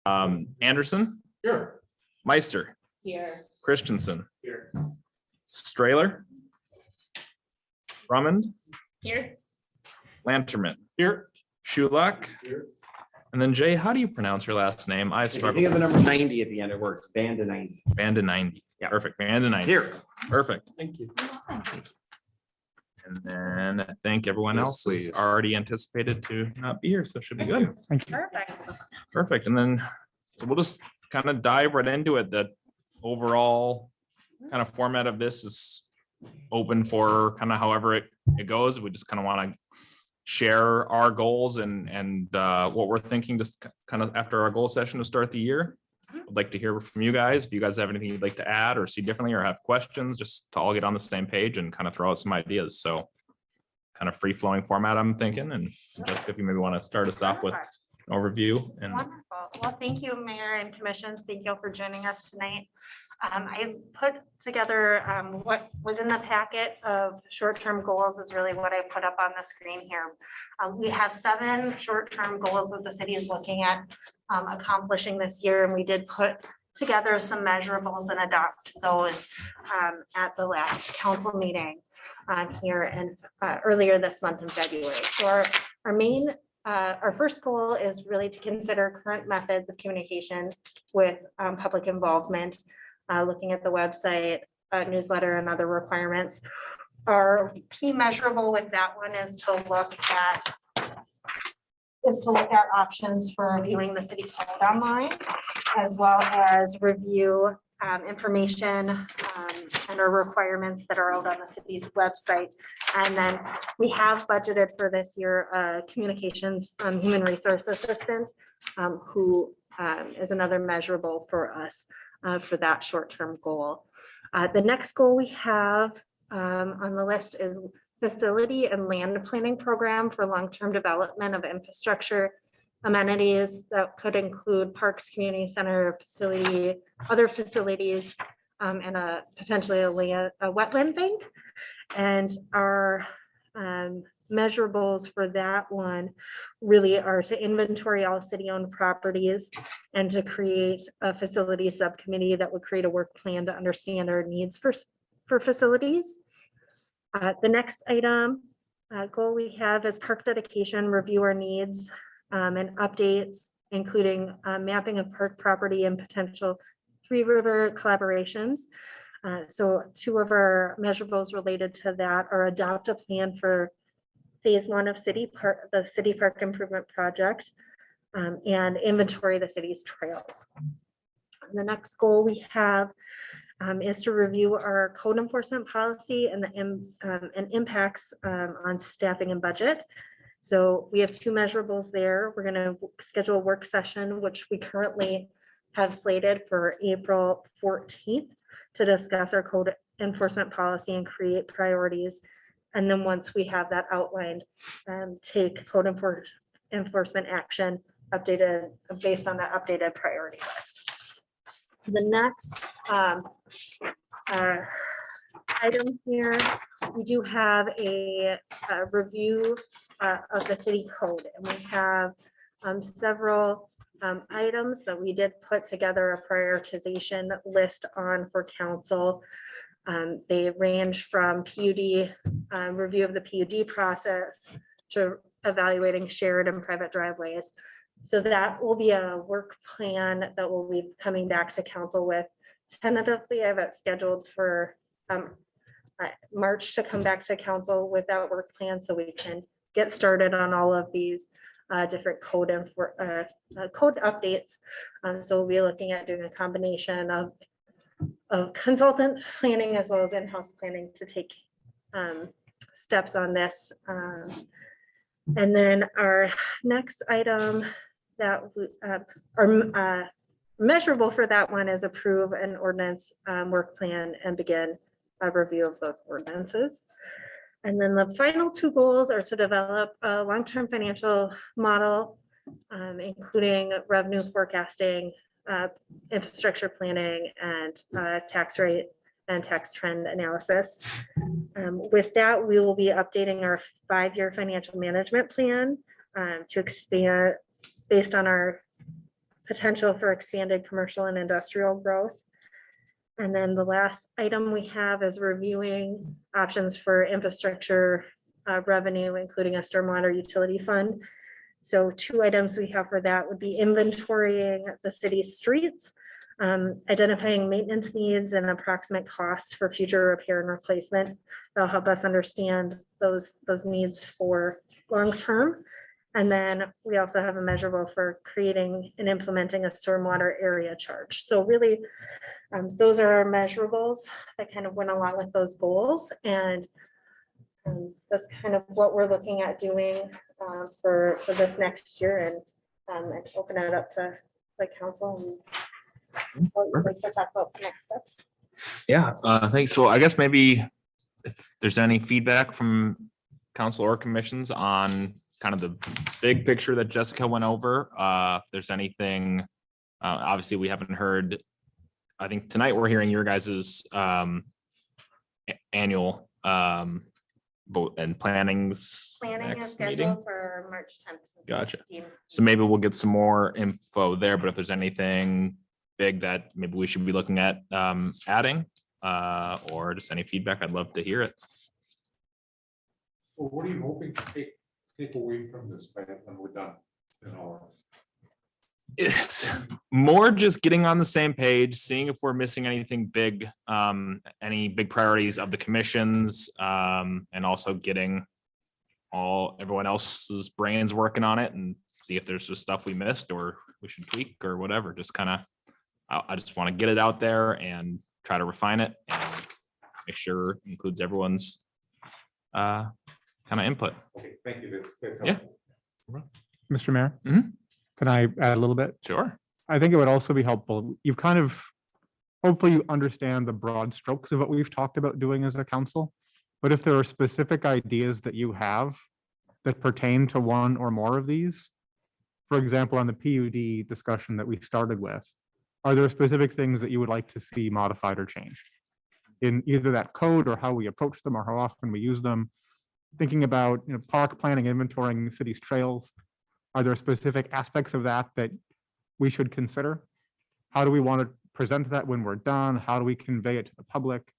Anderson, Here. Meister, Here. Christensen, Here. Strahler, Drummond, Here. Lanterman, Here. Schulak, Here. and then Jay, how do you pronounce her last name? I've If you struggled. think of the number 90 at the end, it works. Band to 90. Banda 90. Yeah. Perfect. Banda 90. Here. Perfect. Thank you. And then I think everyone Yes, else is please. already anticipated to not be here, so it should be good. Perfect. Perfect. And then, so we'll just kind of dive right into it. The overall kind of format of this is open for kind of however it goes. We just kind of want to share our goals and what we're thinking just kind of after our goal session to start the year. I'd like to hear from you guys. If you guys have anything you'd like to add or see differently or have questions, just to all get on the same page and kind of throw out some ideas. So kind of free flowing format, I'm thinking. And just if you maybe want to start us off with Perfect. an overview and Wonderful. Well, thank you, Mayor and Commissions. Thank you all for joining us tonight. I put together what was in the packet of short-term goals is really what I put up on the screen here. We have 7 short-term goals that the city is looking at accomplishing this year, and we did put together some measurables and adopt those at the last council meeting here and earlier this month in February. So our main our first goal is really to consider current methods of communication with public involvement, looking at the website, newsletter, and other requirements. Our key measurable with that one is to look at options for viewing the city code online, as well as review information and our requirements that are out on the city's website. And then we have budgeted for this year communications human resource assistant who is another measurable for us for that short-term goal. The next goal we have on the list is facility and land planning program for long-term development of infrastructure amenities that could include parks, community center, facility, other facilities, and potentially a wetland bank. And our measurables for that one really are to inventory all city-owned properties and to create a facility subcommittee that would create a work plan to understand our needs for facilities. The next item goal we have is park dedication, review our needs and updates, including mapping of park property and potential Three River collaborations. So 2 of our measurables related to that are adopt a plan for phase 1 of the city park improvement project and inventory the city's trails. The next goal we have is to review our code enforcement policy and the impacts on staffing and budget. So we have 2 measurables there. We're going to schedule a work session, which we currently have slated for April 14th to discuss our code enforcement policy and create priorities. And then once we have that outlined, take code enforcement action updated based on that updated priority list. The next item here, we do have a review of the city code, and we have several items that we did put together a prioritization list on for council. They range from PUD, review of the PUD process to evaluating shared and private driveways. So that will be a work plan that will be coming back to council with. Tentatively, I have it scheduled for March to come back to council with that work plan so we can get started on all of these different code updates. So we'll be looking at doing a combination of consultant planning as well as in-house planning to take steps on this. And then our next item that are measurable for that one is approve an ordinance work plan and begin a review of those ordinances. And then the final 2 goals are to develop a long-term financial model, including revenue forecasting, infrastructure planning, and tax rate and tax trend analysis. With that, we will be updating our 5-year financial management plan to expand based on our potential for expanded commercial and industrial growth. And then the last item we have is reviewing options for infrastructure revenue, including a stormwater utility fund. So 2 items we have for that would be inventorying the city's streets, identifying maintenance needs and approximate costs for future repair and replacement. That'll help us understand those needs for long-term. And then we also have a measurable for creating and implementing a stormwater area charge. So really, those are our measurables that kind of went along with those goals. And that's kind of what we're looking at doing for this next year, and open it up to the council. And what you'd like to talk about the next steps. Yeah, thanks. So I guess maybe if there's any feedback from council or commissions on kind of the big picture that Jessica went over, if there's anything, obviously we haven't heard, I think tonight we're hearing your guys's annual vote and plannings. Planning is next meeting. scheduled for March 10th. Gotcha. So maybe we'll get some more info there, but if there's anything big that maybe we should be looking at adding, or just any feedback, I'd love to hear it. Well, what are you hoping to take away from this when we're done? It's more just getting on the same page, seeing if we're missing anything big, any big priorities of the commissions, and also getting everyone else's brains working on it and see if there's just stuff we missed or we should tweak or whatever. Just kind of, I just want to get it out there and try to refine it and make sure it includes everyone's kind of input. Okay, thank you. That's Yeah. helpful. Mr. Mayor, Mhm. can I add a little bit? Sure. I think it would also be helpful. You've kind of, hopefully you understand the broad strokes of what we've talked about doing as a council. But if there are specific ideas that you have that pertain to one or more of these, for example, on the PUD discussion that we started with, are there specific things that you would like to see modified or changed in either that code or how we approach them or how often we use them? Thinking about, park planning, inventorying cities' trails. Are there specific aspects of that that we should consider? How do we want to present that when we're done? How do we convey it to the public?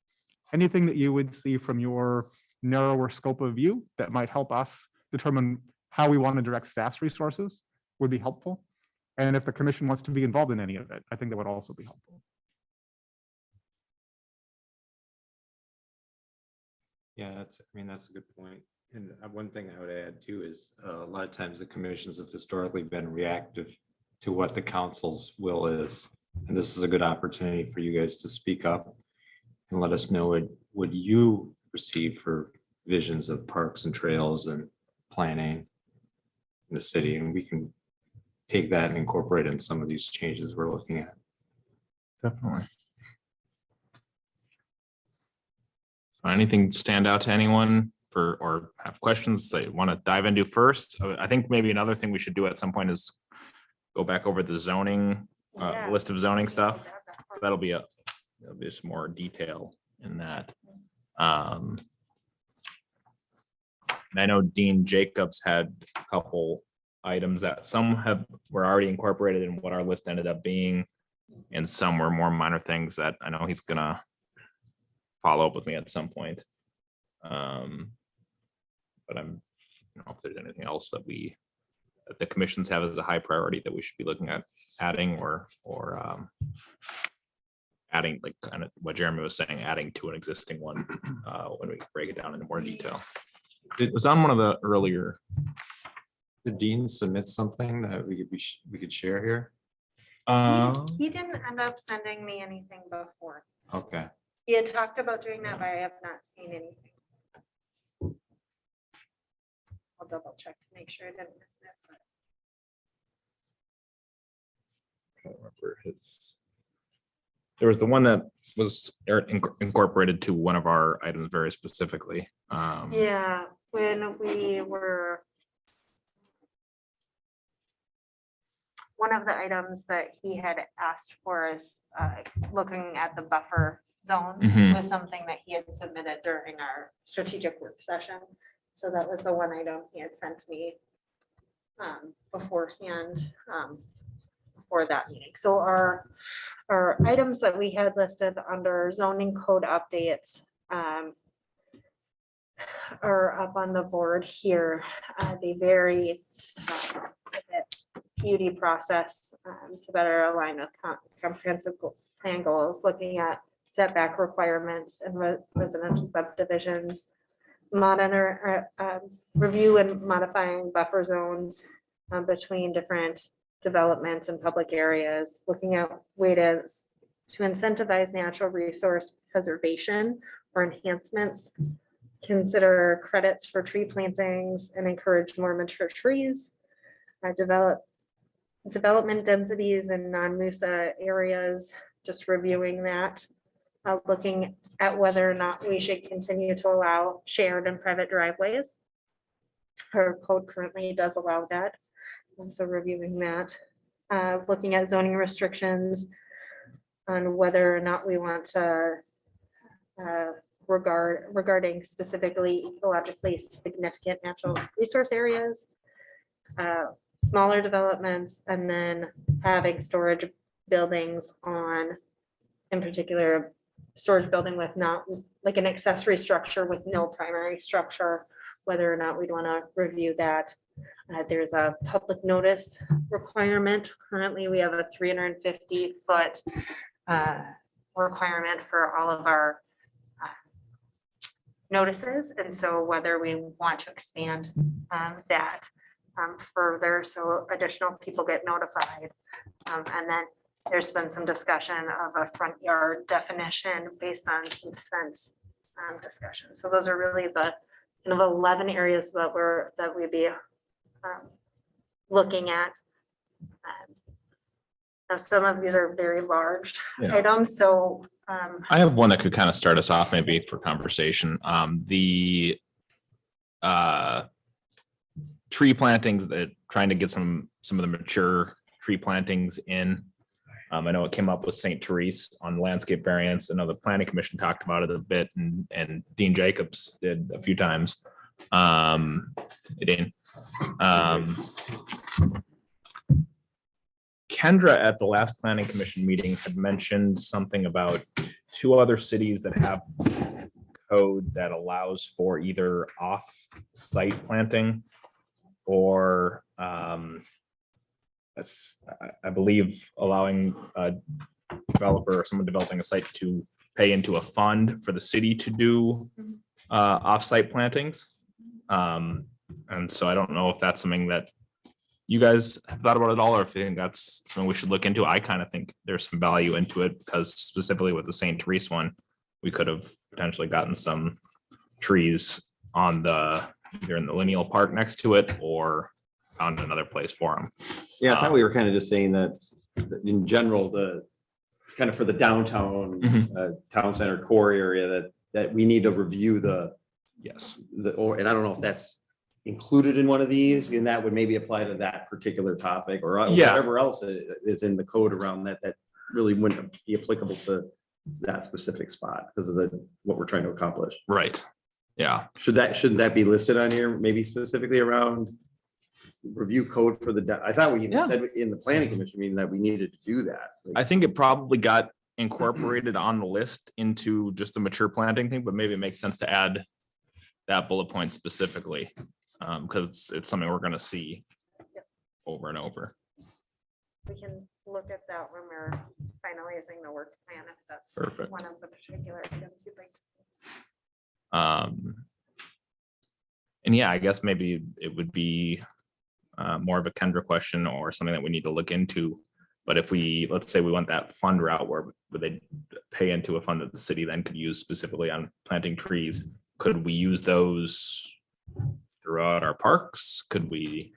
Anything that you would see from your narrower scope of view that might help us determine how we want to direct staff's resources would be helpful. And if the commission wants to be involved in any of it, I think that would also be helpful. Yeah, that's a good point. And one thing I would add too is a lot of times the commissions have historically been reactive to what the council's will is. And this is a good opportunity for you guys to speak up and let us know what you receive for visions of parks and trails and planning in the city. And we can take that and incorporate in some of these changes we're looking at. Definitely. So anything stand out to anyone or have questions they want to dive into first? I think maybe another thing we should do at some point is go back over the zoning, Yeah. list of zoning stuff. That'll be some more detail in that. And I know Dean Jacobs had a couple items that some were already incorporated in what our list ended up being, and some were more minor things that I know he's gonna follow up with me at some point. But I don't know if there's anything else that the commissions have as a high priority that we should be looking at adding or adding, like kind of what Jeremy was saying, adding to an existing one when we break it down into more detail. It was on one of the earlier. Did Dean submit something that we could share here? He didn't end up sending me anything before. Okay. He had talked about doing that, but I have not seen anything. I'll double check to make sure I didn't miss it. but- I don't remember there was the one that was incorporated to one of our items very specifically. Yeah, when we were. One of the items that he had asked for is looking at the buffer zones Mhm. was something that he had submitted during our strategic work session. So that was the one item he had sent me beforehand. for that meeting. So our items that we had listed under zoning code updates are up on the board here. They vary PUD process to better align with comprehensive plan goals, looking at setback requirements and residential subdivisions, monitor, review and modifying buffer zones between different developments and public areas, looking at ways to incentivize natural resource preservation or enhancements, consider credits for tree plantings and encourage more mature trees, development densities in non-MUSA areas, just reviewing that, looking at whether or not we should continue to allow shared and private driveways. Our code currently does allow that. So reviewing that, looking at zoning restrictions on whether or not we want to regarding specifically ecologically significant natural resource areas, smaller developments, and then having storage buildings on, in particular, storage building with not like an accessory structure with no primary structure, whether or not we'd want to review that. There's a public notice requirement. Currently, we have a 350-foot requirement for all of our notices. And so whether we want to expand that further, so additional people get notified. And then there's been some discussion of a front yard definition based on some fence discussion. So those are really the kind of 11 areas that we'd be looking at. Now, some of these are very large Yeah. items, so I have one that could kind of start us off maybe for conversation. The tree plantings, that trying to get some of the mature tree plantings in. I know it came up with St. Therese on landscape variants. I know the planning commission talked about it a bit, and Dean Jacobs did a few times. Dean. Kendra at the last planning commission meeting had mentioned something about 2 other cities that have code that allows for either off-site planting or that's, I believe, allowing a developer or someone developing a site to pay into a fund for the city to do off-site plantings. And so I don't know if that's something that you guys have thought about at all, or if you think that's something we should look into. I kind of think there's some value into it, because specifically with the St. Therese one, we could have potentially gotten some trees on either in the lineal park next to it or found another place for them. Yeah, I thought we were kind of just saying that in general, the kind of for the downtown, town center core area, that we need to review Yes. and I don't know if that's included in one of these, and that would maybe apply to that particular topic, or Yeah. whatever else is in the code around that really wouldn't be applicable to that specific spot because of what we're trying to accomplish. Right. Yeah. Shouldn't that be listed on here, maybe specifically around review code for I thought we even said in the planning commission meeting that we needed to do that. I think it probably got incorporated on the list into just a mature planting thing, but maybe it makes sense to add that bullet point specifically, because it's something we're going to see over and over. we can look at that when we're finalizing the work plan, if that's Perfect. one of the particular items you'd like to see. And yeah, I guess maybe it would be more of a Kendra question or something that we need to look into. But if let's say we want that fund route where they pay into a fund that the city then could use specifically on planting trees, could we use those throughout our parks? Could we?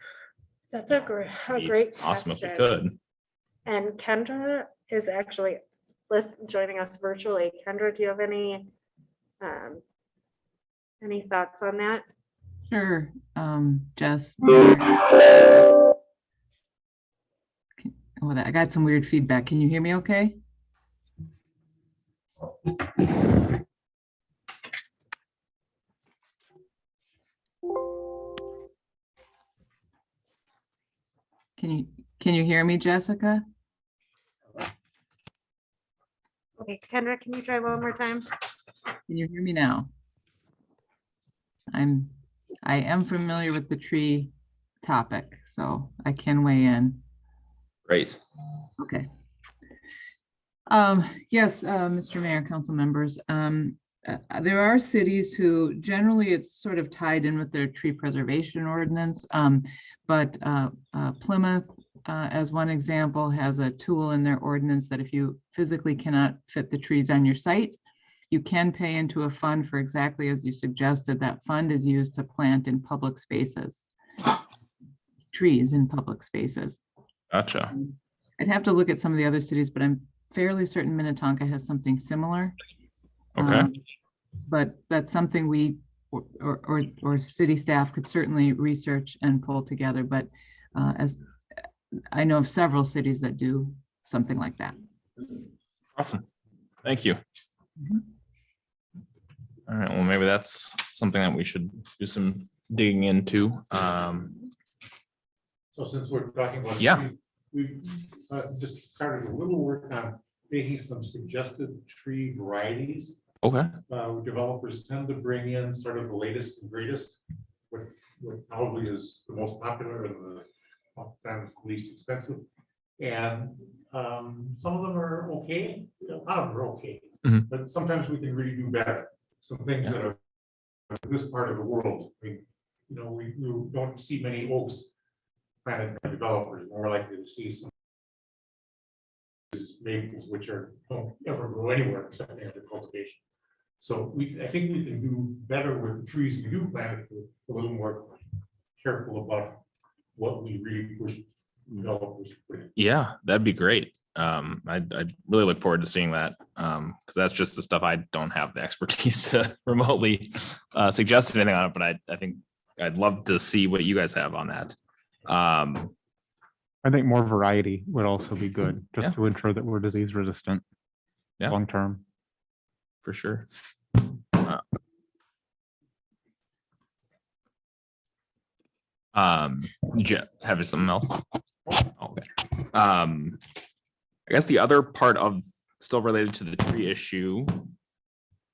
That's a Be great Awesome if we question. could. And Kendra is actually joining us virtually. Kendra, do you have any thoughts on that? Sure, Jess. I got some weird feedback. Can you hear me okay? Can you hear me, Jessica? Okay, Kendra, can you try one more time? Can you hear me now? I am familiar with the tree topic, so I can weigh in. Great. Okay. Yes, Mr. Mayor, council members, there are cities who generally it's sort of tied in with their tree preservation ordinance. But Plymouth, as one example, has a tool in their ordinance that if you physically cannot fit the trees on your site, you can pay into a fund for exactly as you suggested. That fund is used to plant in public spaces, trees in public spaces. Gotcha. I'd have to look at some of the other cities, but I'm fairly certain Minnetonka has something similar. Okay. But that's something we or city staff could certainly research and pull together. But as I know of several cities that do something like that. Awesome. Thank you. Mhm. All right, well, maybe that's something that we should do some digging into. So since we're talking about. Yeah. trees, We've just started a little work on making some suggested tree varieties. Okay. Developers tend to bring in sort of the latest and greatest, what probably is the most popular and the oftentimes least expensive. And some of them are okay, a lot of them are okay, Mhm. but sometimes we can really do better. Some things that are this part of the world, we don't see many oaks planted by developers, more likely to see some maples, which don't ever grow anywhere except under cultivation. So I think we can do better with the trees we do plant, a little more careful about what we really push developers to put in. Yeah, that'd be great. I'd really look forward to seeing that. Because that's just the stuff I don't have the expertise to remotely suggest anything on it, but I think I'd love to see what you guys have on that. I think more variety would also be good, Yeah. just to ensure that we're disease resistant. Yeah. Long term. For sure. Did you have something else? Okay. I guess the other part of still related to the tree issue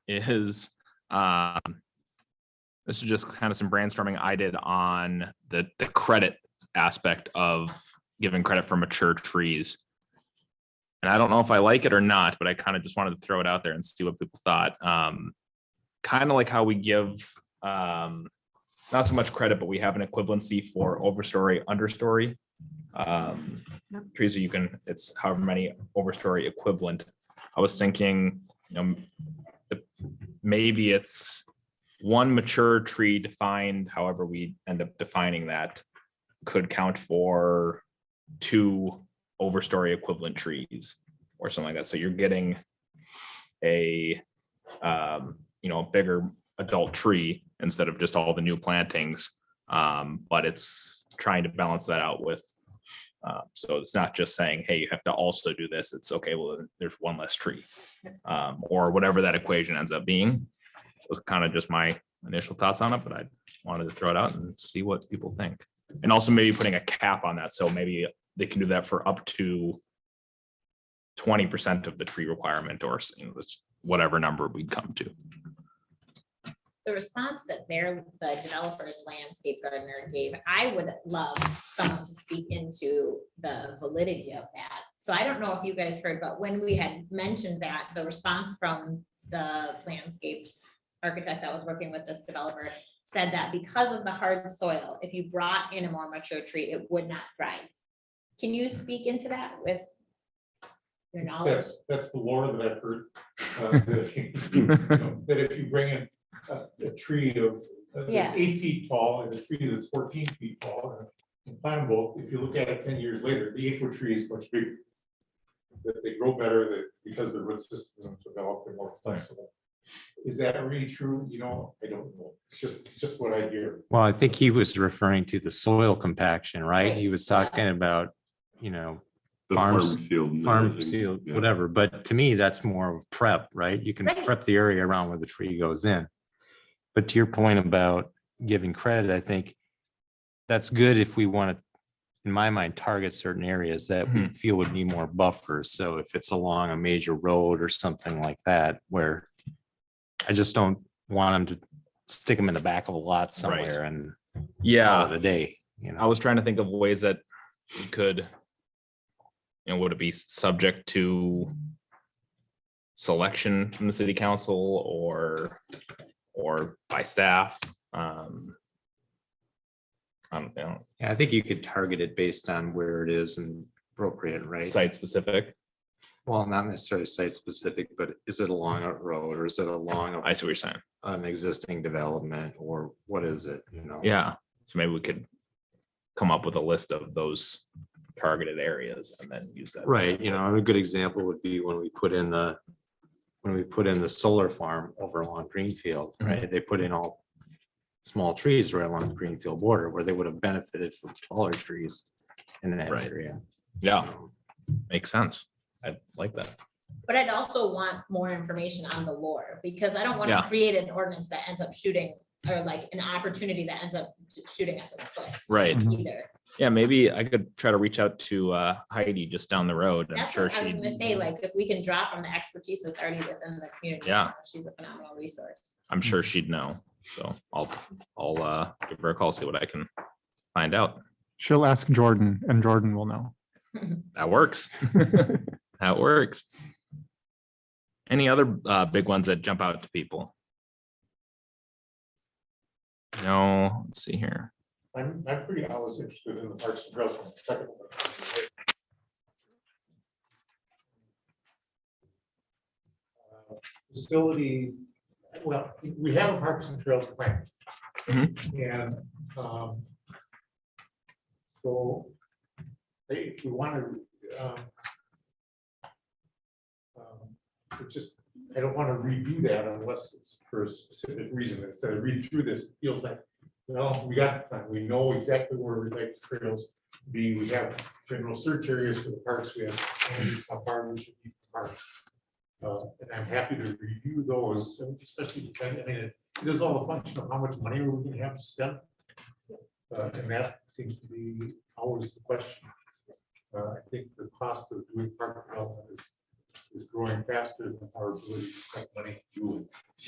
is this is just kind of some brainstorming I did on the credit aspect of giving credit for mature trees. And I don't know if I like it or not, but I kind of just wanted to throw it out there and see what people thought. Kind of like how we give not so much credit, but we have an equivalency for overstory, understory trees. So you can, it's however many overstory equivalent. I was thinking, maybe it's one mature tree defined, however we end up defining that, could count for 2 overstory equivalent trees or something like that. So you're getting a bigger adult tree instead of just all the new plantings. But it's trying to balance that out with, so it's not just saying, hey, you have to also do this. It's okay, well, there's one less tree, or whatever that equation ends up being. It was kind of just my initial thoughts on it, but I wanted to throw it out and see what people think. And also maybe putting a cap on that. So maybe they can do that for up to 20% of the tree requirement, or whatever number we'd come to. The response that the developer's landscape gardener gave, I would love someone to speak into the validity of that. So I don't know if you guys heard, but when we had mentioned that, the response from the landscape architect that was working with this developer said that because of the hard soil, if you brought in a more mature tree, it would not thrive. Can you speak into that with your knowledge? That's the lore that I've heard. That if you bring in a tree that's Yeah. 8 feet tall and a tree that's 14 feet tall and climbable, if you look at it 10 years later, the 8-foot tree is much bigger. That they grow better because the root systems have developed, they're more flexible. Is that really true? I don't know. It's just what I hear. Well, I think he was referring to the soil compaction, right? He Right, was yeah. talking about, The farms- farm field. and farm everything, field, yeah. whatever. But to me, that's more of prep, right? You can Right. prep the area around where the tree goes in. But to your point about giving credit, I think that's good if we want to, in my mind, target certain areas that we feel would need more buffers. So if it's along a major road or something like that, where I just don't want them to stick them in the back of a lot somewhere and call Yeah, it a day, you I know? was trying to think of ways that you could, would it be subject to selection from the city council or by staff? I don't know, Yeah, I think you could target it based on where it is and appropriate, right? site specific. Well, not necessarily site specific, but is it along a road or is it along I see what you're saying. an existing development or what is it, you know? Yeah, so maybe we could come up with a list of those targeted areas and then use that. Right, you know, a good example would be when we put in the solar farm over along Greenfield, right? They put in all small trees right along the Greenfield border where they would have benefited from taller trees in that Right. area. Yeah, makes sense. I like that. But I'd also want more information on the lore, because I don't want Yeah. to create an ordinance that ends up shooting, or like an opportunity that ends up shooting us in the foot Right. Mhm. either. Yeah, maybe I could try to reach out to Heidi just down the road. I'm That's sure what I was she, gonna say, like, if we can draw from the expertise that's already within the community. Yeah. She's a phenomenal resource. I'm sure she'd know. So I'll give her a call, see what I can find out. She'll ask Jordan and Jordan will know. That works. That works. Any other big ones that jump out to people? No, let's see here. I'm pretty, I was interested in the Parks and Trails one, the second one. Facility, well, we have a Parks and Trails plan. And so if we want to I don't want to redo that unless it's for a specific reason. Instead of read through this, it feels like, well, we got the plan. We know exactly where we'd like the trails to be. We have general search areas for the parks. We have standards how far we should be from parks. And I'm happy to review those, especially depending, I mean, it is all a function of how much money we're going to have to spend. And that seems to be always the question. I think the cost of doing park development is growing faster than our ability to spend money to do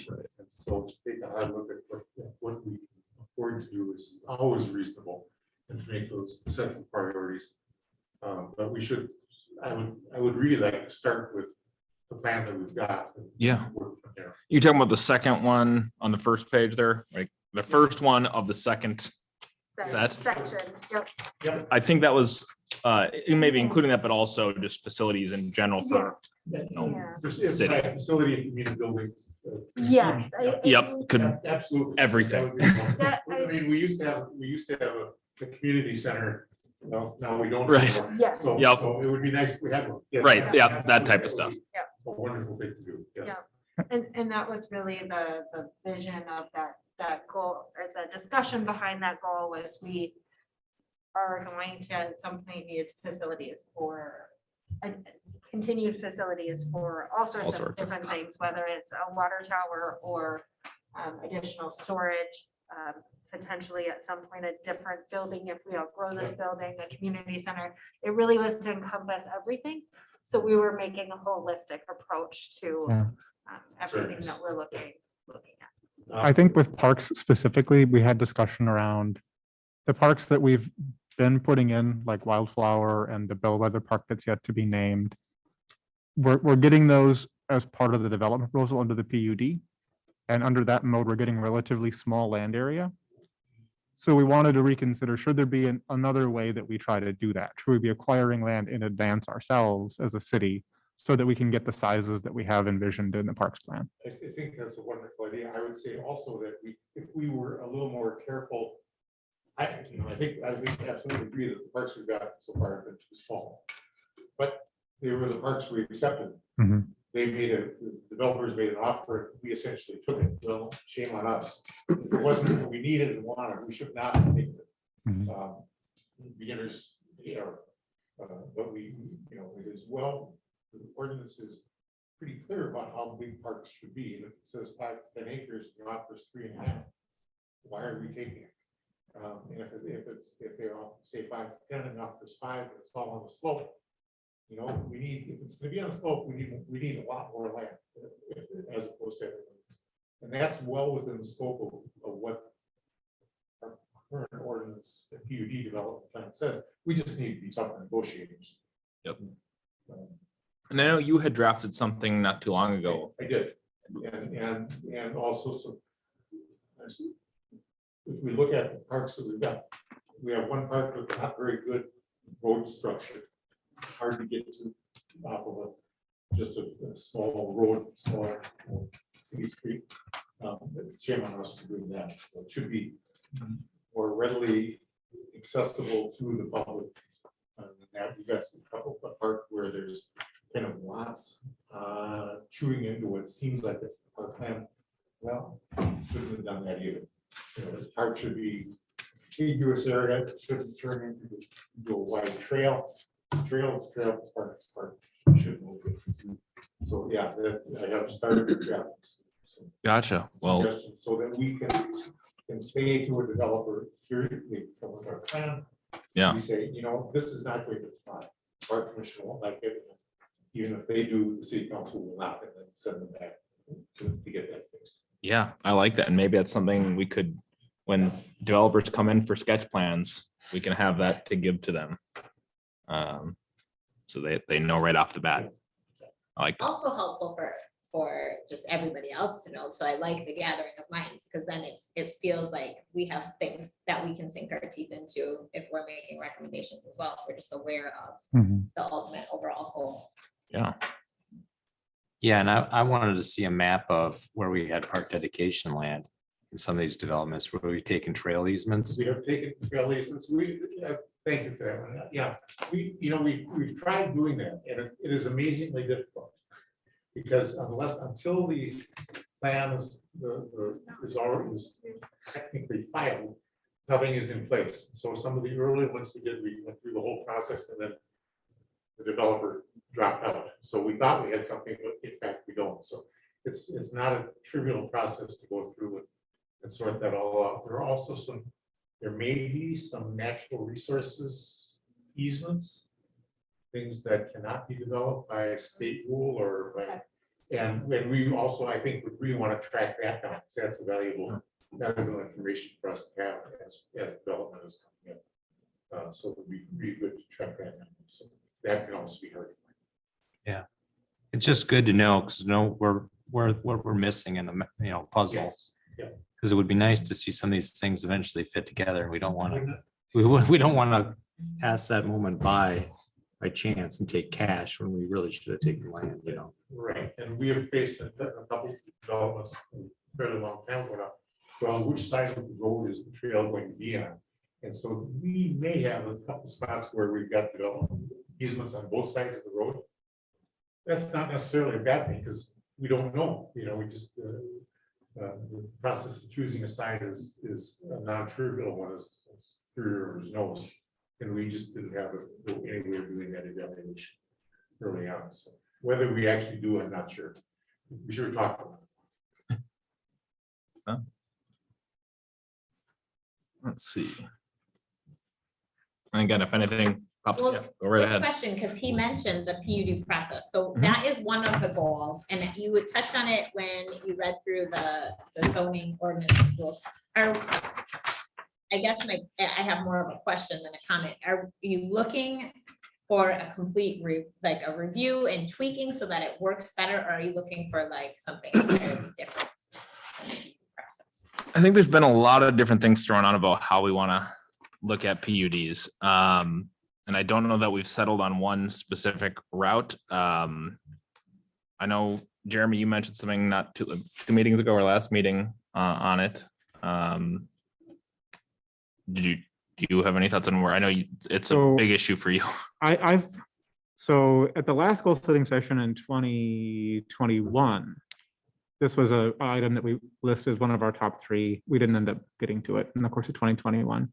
it. And so to take a hard look at what we can afford to do is always reasonable, and to make those sets of priorities. But we should, I would really like to start with the plan that we've got. And Yeah. work from there. You're talking about the second one on the first page there, like the first one of the second set. Section, yep. Yep. I think that was maybe including that, but also just facilities in general for, know, Yeah. City. Facility and community building. Yes. Yep, could Absolutely. everything. That would be one. Yeah, I mean, we used to have a community center. No, now we don't. Right. anymore. Yeah. So, Yep. so it would be nice if we had one. Yes, Right, yeah, that type of would stuff. be A wonderful thing to do, yes. And that was really the vision of that goal, or the discussion behind that goal was we are going to at some point need facilities for continued facilities for all sorts of sorts of different stuff. things, whether it's a water tower or additional storage, potentially at some point a different building if we outgrow this building, a community center. It really was to encompass everything. So we were making a holistic approach to Yeah. everything that we're looking at. I think with parks specifically, we had discussion around the parks that we've been putting in, like Wildflower and the Bellwether Park that's yet to be named. We're getting those as part of the development proposal under the PUD. And under that mode, we're getting relatively small land area. So we wanted to reconsider, should there be another way that we try to do that? Should we be acquiring land in advance ourselves as a city so that we can get the sizes that we have envisioned in the parks plan? I think that's a wonderful idea. I would say also that if we were a little more careful, I think absolutely agree that the parks we've got so far have been too small. But they were the parks we accepted. Mhm. The developers made an offer, we essentially took it. Well, shame on us. If it wasn't what we needed and wanted, we should not have taken it. Mhm. Beginners, but we, it is well, the ordinance is pretty clear about how big parks should be. And if it says 5 to 10 acres, and offers 3.5, why are we taking it? And if they're all, say 5 to 10 and not just 5, and it's all on the slope. You know, we need, if it's gonna be on the slope, we need a lot more land as opposed to everything else. And that's well within the scope of what our current ordinance, the PUD development plan says. We just need to be tougher negotiators. Yep. And I know you had drafted something not too long ago. I did, and also some. If we look at the parks that we've got, we have one park with not very good road structure, hard to get to off of just a small road, small city street. Shame on us for doing that. So it should be more readily accessible to the public. Now we've got some couple of park where there's kind of lots chewing into what seems like it's the parkland. Well, couldn't have done that either. You know, the park should be contiguous area, it shouldn't turn into a wide trail. Trail is trail, park is park. Shouldn't move it. So yeah, I have started with that. Gotcha. Well, Suggestions so that we can say to a developer, here, we come with our plan. yeah, We say, you know, this is not going to fly. Our commission won't like it. Even if they do, the city council will not, and then send them back to get that fixed. yeah, I like that. And maybe that's something we could, when developers come in for sketch plans, we can have that to give to them. So they know right off the bat. I like that. Also helpful for just everybody else to know. So I like the gathering of minds, because then it feels like we have things that we can sink our teeth into if we're making recommendations as well. If we're just aware of the ultimate overall goal. Yeah, Yeah, and I wanted to see a map of where we had park dedication land in some of these developments where we've taken trail easements. We have taken trail easements. Thank you for that one. Yeah, we've tried doing that, and it is amazingly difficult. Because until the plan is already technically filed, nothing is in place. So some of the early ones we did, we went through the whole process, and then the developer dropped out. So we thought we had something, but in fact we don't. So it's not a trivial process to go through and sort that all out. There may be some natural resources easements, things that cannot be developed by state rule or by, and we also, I think, would really want to track that down, because that's valuable information for us to have as development is coming up. So it would be really good to track that down. So that can also be heard. Yeah, it's just good to know, because what we're missing in the puzzle. Yes. Yeah. Because it would be nice to see some of these things eventually fit together, and we don't want to pass that moment by chance and take cash when we really should have taken land, Right, and we have faced a couple of developments a fairly long time ago. Well, which side of the road is the trail going to be on? And so we may have a couple spots where we've got development easements on both sides of the road. That's not necessarily a bad thing, because we don't know, we just, the process of choosing a side is a non-trivial one, as Three Rivers knows. And we just didn't have any way of doing that evaluation early on. So whether we actually do, I'm not sure. We should talk about it. let's see. And again, if anything pops, Well, yeah, go right Good ahead. question, because he mentioned the PUD process. So Mhm. that is one of the goals, and you would touch on it when you read through the zoning ordinance rules. I guess I have more of a question than a comment. Are you looking for a complete review and tweaking so that it works better, or are you looking for something entirely different? Process? I think there's been a lot of different things thrown out about how we want to look at PUDs. And I don't know that we've settled on one specific route. I know, Jeremy, you mentioned something not two meetings ago or last meeting on it. Do you have any thoughts on where, I know it's a So- big issue for you. So at the last goal setting session in 2021, this was an item that we listed as one of our top 3. We didn't end up getting to it in the course of 2021.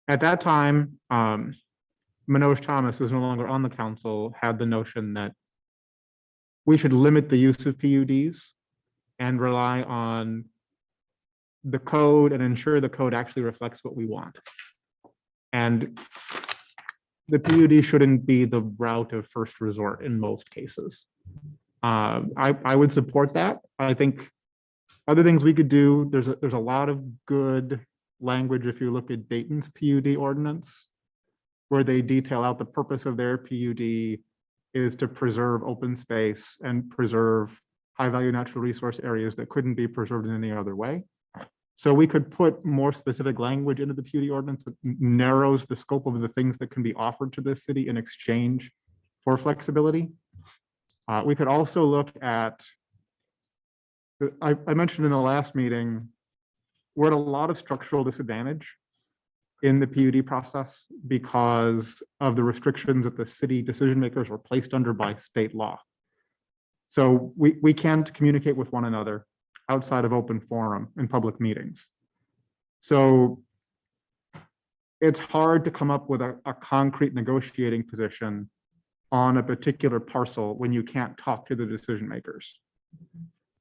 At that time, Manoj Thomas, who's no longer on the council, had the notion that we should limit the use of PUDs and rely on the code and ensure the code actually reflects what we want. And the PUD shouldn't be the route of first resort in most cases. I would support that. I think other things we could do, there's a lot of good language if you look at Dayton's PUD ordinance, where they detail out the purpose of their PUD is to preserve open space and preserve high-value natural resource areas that couldn't be preserved in any other way. So we could put more specific language into the PUD ordinance that narrows the scope of the things that can be offered to the city in exchange for flexibility. We could also look at, I mentioned in the last meeting, we're at a lot of structural disadvantage in the PUD process because of the restrictions that the city decision makers were placed under by state law. So we can't communicate with one another outside of open forum in public meetings. So it's hard to come up with a concrete negotiating position on a particular parcel when you can't talk to the decision makers.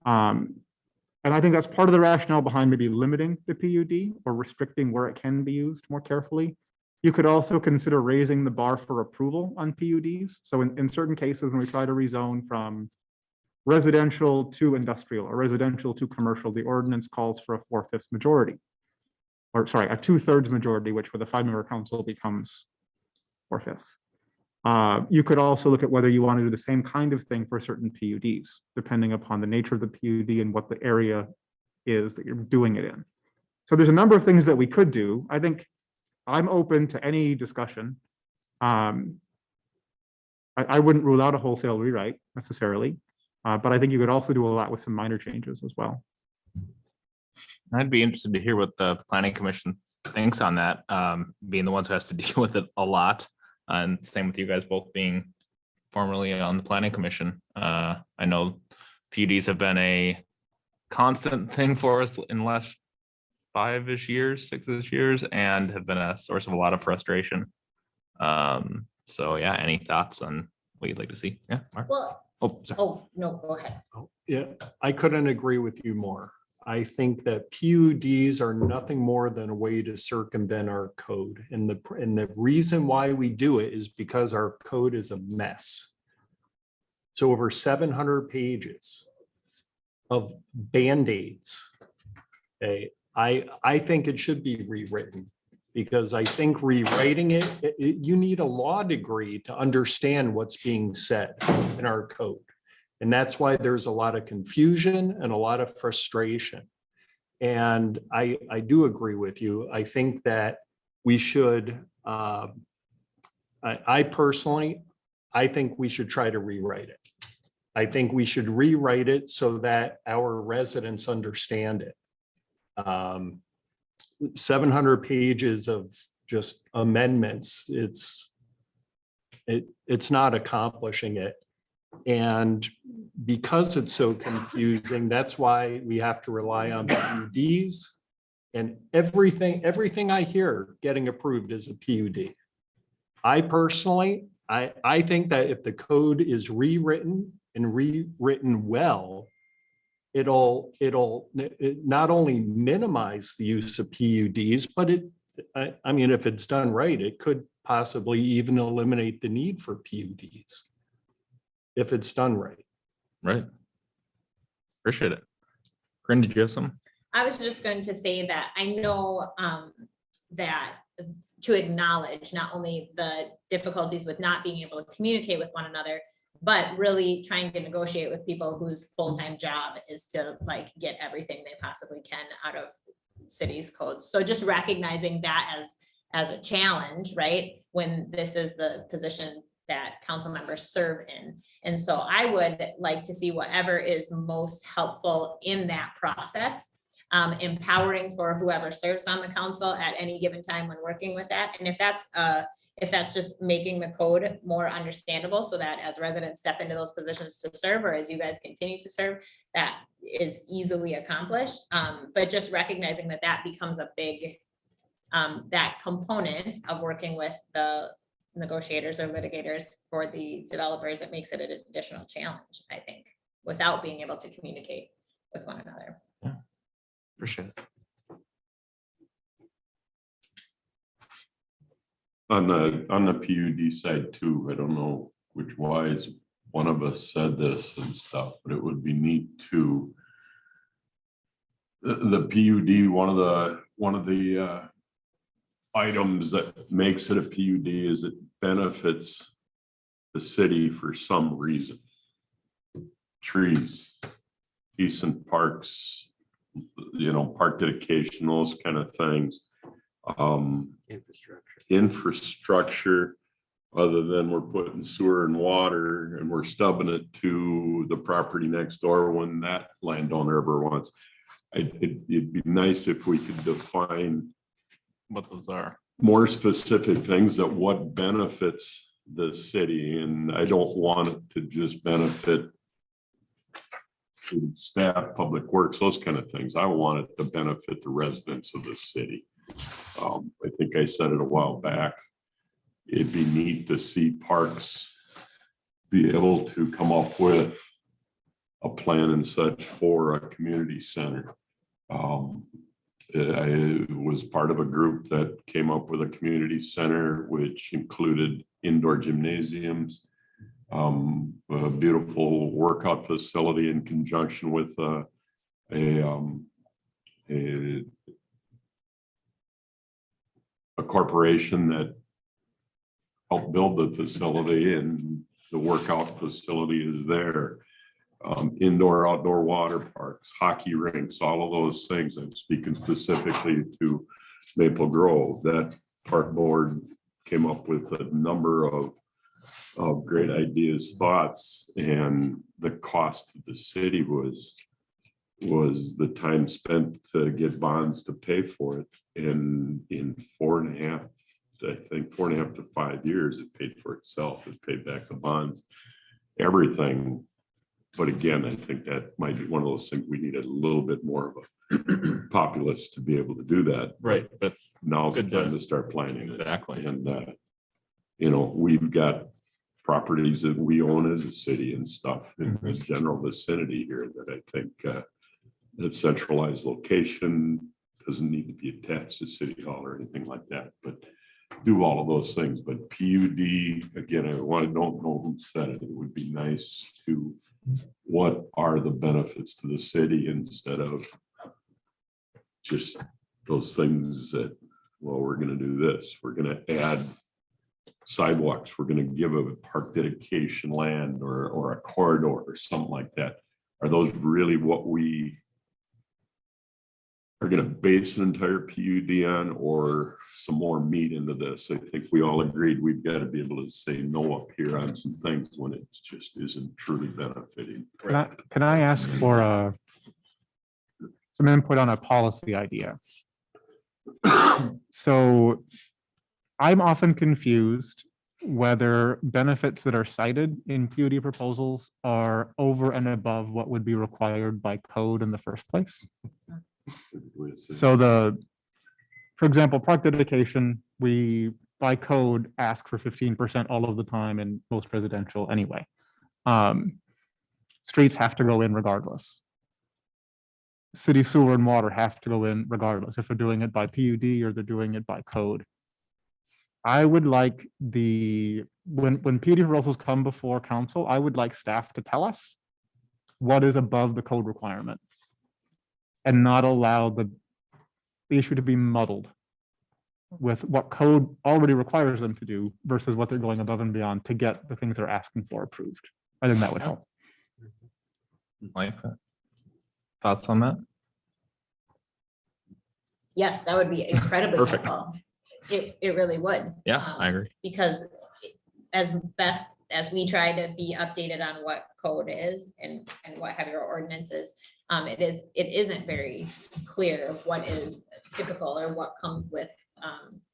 And I think that's part of the rationale behind maybe limiting the PUD or restricting where it can be used more carefully. You could also consider raising the bar for approval on PUDs. So in certain cases, when we try to rezone from residential to industrial or residential to commercial, the ordinance calls for a 4/5 majority. Or sorry, a 2/3 majority, which for the 5-member council becomes 4/5. You could also look at whether you want to do the same kind of thing for certain PUDs, depending upon the nature of the PUD and what the area is that you're doing it in. So there's a number of things that we could do. I think I'm open to any discussion. I wouldn't rule out a wholesale rewrite necessarily, but I think you could also do a lot with some minor changes as well. I'd be interested to hear what the planning commission thinks on that, being the ones who has to deal with it a lot. And same with you guys both being formerly on the planning commission. I know PUDs have been a constant thing for us in the last 5-ish years, 6-ish years, and have been a source of a lot of frustration. So yeah, any thoughts on what you'd like to see? Yeah. Mark? Well, Oh, sorry. oh, no, go ahead. Yeah, I couldn't agree with you more. I think that PUDs are nothing more than a way to circumvent our code. And the reason why we do it is because our code is a mess. So over 700 pages of Band-Aids. Okay, I think it should be rewritten because I think rewriting it, you need a law degree to understand what's being said in our code. And that's why there's a lot of confusion and a lot of frustration. And I do agree with you. I think that we should, I personally, I think we should try to rewrite it. I think we should rewrite it so that our residents understand it. 700 pages of just amendments, it's not accomplishing it. And because it's so confusing, that's why we have to rely on PUDs. And everything I hear getting approved is a PUD. I personally, I think that if the code is rewritten and rewritten well, it'll not only minimize the use of PUDs, but I mean, if it's done right, it could possibly even eliminate the need for PUDs. If it's done right. Right. Appreciate it. Corinne, did you have some? I was just going to say that I know that to acknowledge not only the difficulties with not being able to communicate with one another, but really trying to negotiate with people whose full-time job is to like get everything they possibly can out of city's codes. So just recognizing that as a challenge, right? When this is the position that council members serve in. And so I would like to see whatever is most helpful in that process, empowering for whoever serves on the council at any given time when working with that. And if that's just making the code more understandable so that as residents step into those positions to serve, or as you guys continue to serve, that is easily accomplished. But just recognizing that that becomes a big, that component of working with the negotiators or litigators for the developers, it makes it an additional challenge, I think, without being able to communicate with one another. Yeah, appreciate it. On the PUD side too, I don't know which wise one of us said this and stuff, but it would be neat to the PUD, one of the items that makes it a PUD is it benefits the city for some reason. Trees, decent parks, park dedication, those kind of things. Infrastructure, other than we're putting sewer and water and we're stubbing it to the property next door when that landowner ever wants. It'd be nice if we could define What those are. more specific things that what benefits the city. And I don't want it to just benefit staff, public works, those kind of things. I want it to benefit the residents of the city. I think I said it a while back. It'd be neat to see parks be able to come up with a plan and such for a community center. I was part of a group that came up with a community center, which included indoor gymnasiums, a beautiful workout facility in conjunction with a corporation that helped build the facility, and the workout facility is there. Indoor, outdoor water parks, hockey rinks, all of those things. I'm speaking specifically to Maple Grove. That park board came up with a number of great ideas, thoughts, and the cost to the city was the time spent to get bonds to pay for it. And in 4.5 to 5 years, it paid for itself. It paid back the bonds, everything. But again, I think that might be one of those things we need a little bit more of a populace to be able to do that. Right. That's Now's the good time to- to start planning. it. exactly. And, we've got properties that we own as a city and stuff in the general vicinity here that I think that centralized location doesn't need to be attached to City Hall or anything like that, but do all of those things. But PUD, again, I don't know who said it. It would be nice to, what are the benefits to the city instead of just those things that, well, we're going to do this, we're going to add sidewalks, we're going to give a park dedication land or a corridor or something like that. Are those really what we are going to base an entire PUD on, or some more meat into this? I think we all agreed we've got to be able to say no up here on some things when it just isn't truly benefiting. Can I ask for some input on a policy idea? So I'm often confused whether benefits that are cited in PUD proposals are over and above what would be required by code in the first place. So for example, park dedication, we by code ask for 15% all of the time in most residential anyway. Streets have to go in regardless. City sewer and water have to go in regardless if they're doing it by PUD or they're doing it by code. I would like when PUD proposals come before council, I would like staff to tell us what is above the code requirement and not allow the issue to be muddled with what code already requires them to do versus what they're going above and beyond to get the things they're asking for approved. I think that would help. Like that. Thoughts on that? Yes, that would be incredibly Perfect. helpful. It really would. Yeah, I agree. Because as best as we try to be updated on what code is and what have your ordinances, it isn't very clear what is typical or what comes with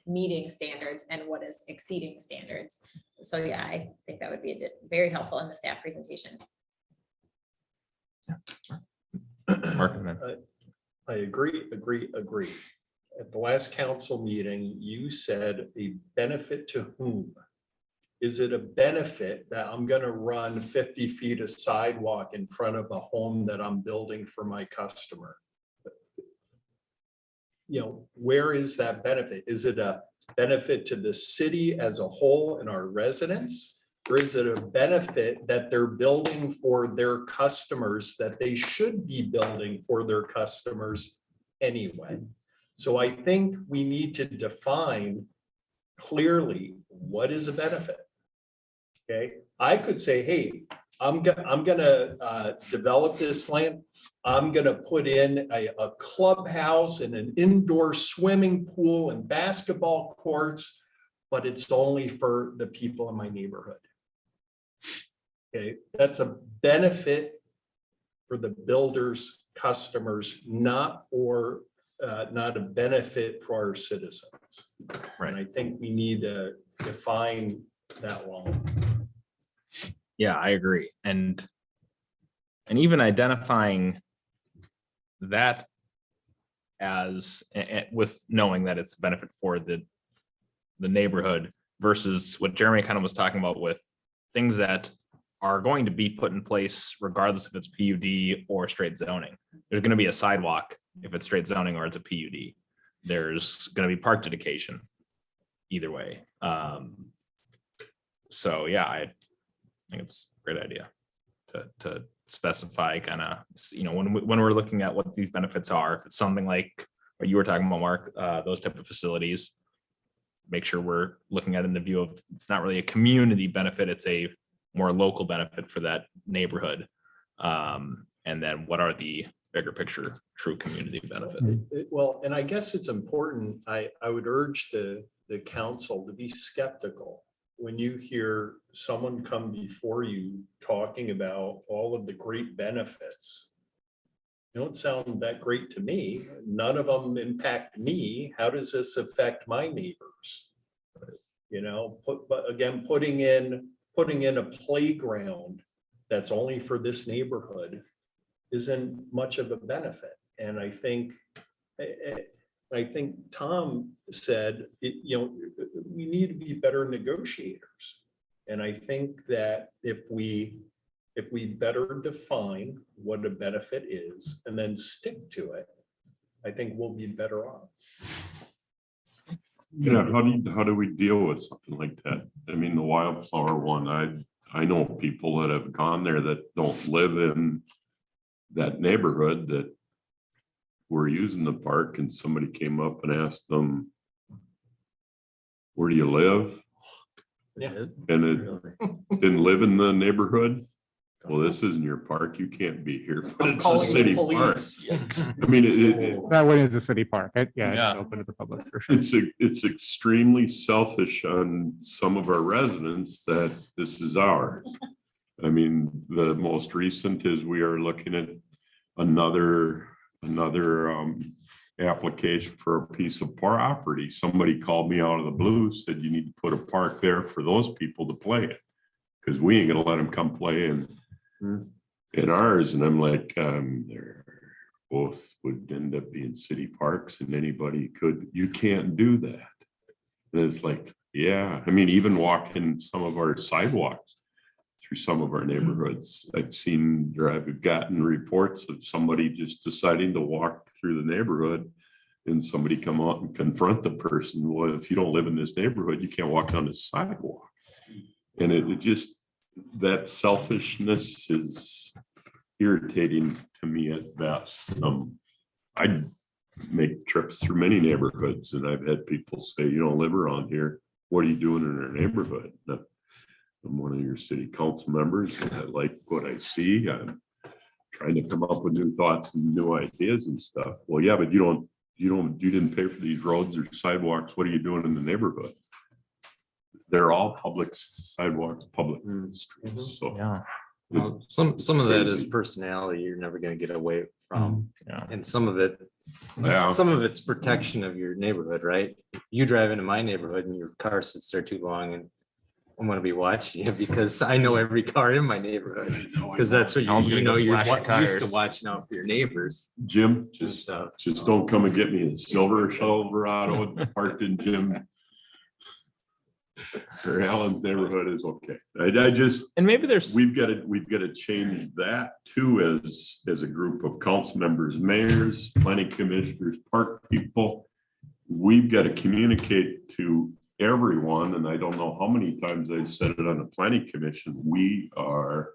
meeting standards and what is exceeding standards. So yeah, I think that would be very helpful in the staff presentation. Mark, and then- I agree. At the last council meeting, you said a benefit to whom? Is it a benefit that I'm gonna run 50 feet of sidewalk in front of a home that I'm building for my customer? Where is that benefit? Is it a benefit to the city as a whole and our residents? Or is it a benefit that they're building for their customers that they should be building for their customers anyway? So I think we need to define clearly what is a benefit. Okay, I could say, hey, I'm gonna develop this land. I'm gonna put in a clubhouse and an indoor swimming pool and basketball courts, but it's only for the people in my neighborhood. Okay, that's a benefit for the builders, customers, not a benefit for our citizens. Right. And I think we need to define that law. Yeah, I agree. And even identifying that as with knowing that it's a benefit for the neighborhood versus what Jeremy kind of was talking about with things that are going to be put in place regardless if it's PUD or straight zoning. There's going to be a sidewalk if it's straight zoning or it's a PUD. There's going to be park dedication either way. So yeah, I think it's a great idea to specify kind of, when we're looking at what these benefits are, if it's something like what you were talking about, Mark, those type of facilities, make sure we're looking at it in the view of, it's not really a community benefit, it's a more local benefit for that neighborhood. And then what are the bigger picture true community benefits? Well, and I guess it's important, I would urge the council to be skeptical when you hear someone come before you talking about all of the great benefits. They don't sound that great to me. None of them impact me. How does this affect my neighbors? But again, putting in a playground that's only for this neighborhood isn't much of a benefit. And I think Tom said, we need to be better negotiators. And I think that if we better define what a benefit is and then stick to it, I think we'll be better off. Yeah, how do we deal with something like that? I mean, the wildflower one, I know people that have gone there that don't live in that neighborhood that were using the park, and somebody came up and asked them, where do you live? Yeah. And it didn't live in the neighborhood. Well, this isn't your park. You can't be here, but it's a city park. I mean, That one is a city park. Yeah, Yeah. it's open to the public for sure. it's extremely selfish on some of our residents that this is ours. I mean, the most recent is we are looking at another application for a piece of property. Somebody called me out of the blue, said you need to put a park there for those people to play it, because we ain't gonna let them come play in ours. And I'm like, they're both would end up being city parks, and anybody could, you can't do that. And it's like, yeah, I mean, even walking some of our sidewalks through some of our neighborhoods, I've gotten reports of somebody just deciding to walk through the neighborhood, and somebody come out and confront the person. Well, if you don't live in this neighborhood, you can't walk down this sidewalk. And it just, that selfishness is irritating to me at best. I make trips through many neighborhoods, and I've had people say, you don't live around here. What are you doing in our neighborhood? I'm one of your city council members, and I like what I see. I'm trying to come up with new thoughts and new ideas and stuff. Well, yeah, but you didn't pay for these roads or sidewalks. What are you doing in the neighborhood? They're all public sidewalks, public streets, so. Yeah. Well, some of that is Crazy. personality you're never gonna get away from. Yeah. And some of Yeah. it's protection of your neighborhood, right? You drive into my neighborhood and your car sits there too long, and I'm gonna be watching you because I know every car in my neighborhood. Because that's what Alan's gonna go you're slash your used to tires. watching out for your neighbors Jim, and just stuff. don't come and get me a silver Silverado parked in Jim. Or Alan's neighborhood is okay. I just, And maybe there's, we've got to change that too, as a group of council members, mayors, planning commissioners, park people. we've got to communicate to everyone, and I don't know how many times I've said it on the planning commission, we are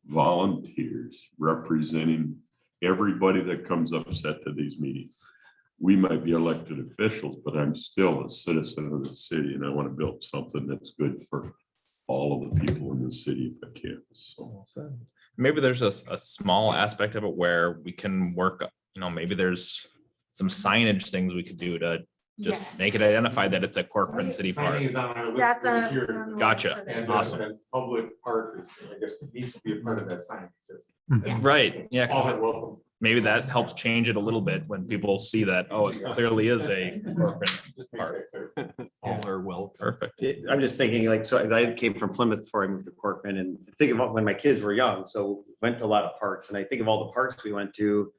volunteers representing everybody that comes upset to these meetings. We might be elected officials, but I'm still a citizen of the city, and I want to build something that's good for all of the people in the city if I can. So Maybe there's a small aspect of it where we can work, maybe there's some signage things we could do to just Yes. make it identify that it's a Corcoran City Park. Signing is on our list That's for a. this year. Gotcha. And Awesome. and public park is, I guess, it needs to be a part of that sign. Right, yeah, 'cause All are welcome. maybe that helps change it a little bit when people see that, oh, it clearly is a Corcoran Just make Park. that clear. All are well. Perfect. I'm just thinking like, so as I came from Plymouth before I moved to Corcoran and think about when my kids were young, so went to a lot of parks and I think of all the parks we went to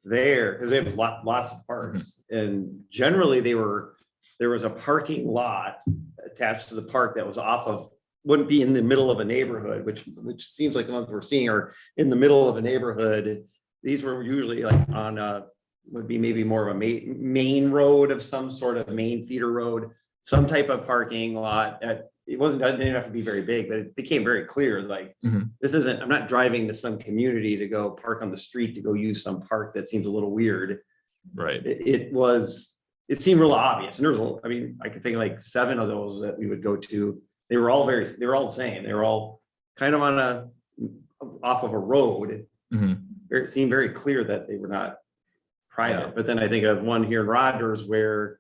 there, because they have lots of parks. And generally there was a parking lot attached to the park that was off of, wouldn't be in the middle of a neighborhood, which seems like the ones we're seeing are in the middle of a neighborhood. These were usually like on would be maybe more of a main road of some sort of main feeder road, some type of parking lot. It didn't have to be very big, but it became very clear, like, Mhm. this isn't, I'm not driving to some community to go park on the street to go use some park that seems a little weird. Right. It seemed real obvious. And I could think of like 7 of those that we would go to. They were all the same. They were all kind of off of a road. Mhm. It seemed very clear that they were not private. Yeah. But then I think of one here in Rogers where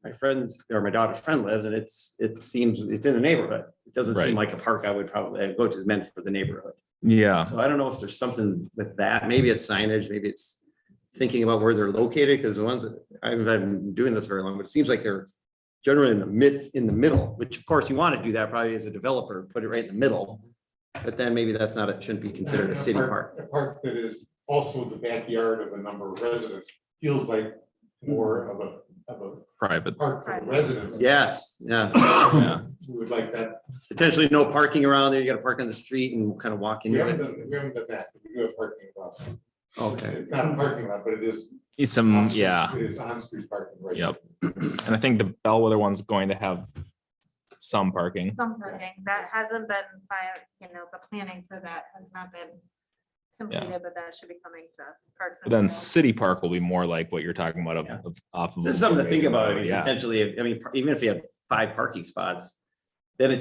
my daughter's friend lives, and it seems it's in the neighborhood. It doesn't Right. seem like a park I would probably go to, is meant for the neighborhood. Yeah. So I don't know if there's something with that. Maybe it's signage, maybe it's thinking about where they're located, because the ones that I've been doing this very long, but it seems like they're generally in the middle, which of course you want to do that probably as a developer, put it right in the middle. But then maybe that's not, it shouldn't be considered a city park. A park that is also the backyard of a number of residents feels like more of a Private. park for the residents. Yes, yeah. Yeah. We would like that. Potentially no parking around there. You got to park on the street and kind of walk We into haven't it. done that. We do have parking lots. Okay. It's not a parking lot, but it is. It's some, on-street- yeah. It is on-street parking, right? Yep. And I think the Bellwether one's going to have some parking. Some parking that hasn't been, the planning for that has not been completed, but that should be coming to Parks. But then City Park will be more like what you're talking about Yeah. off of. This is something to think about. I mean, Yeah. potentially, even if you have 5 parking spots, then I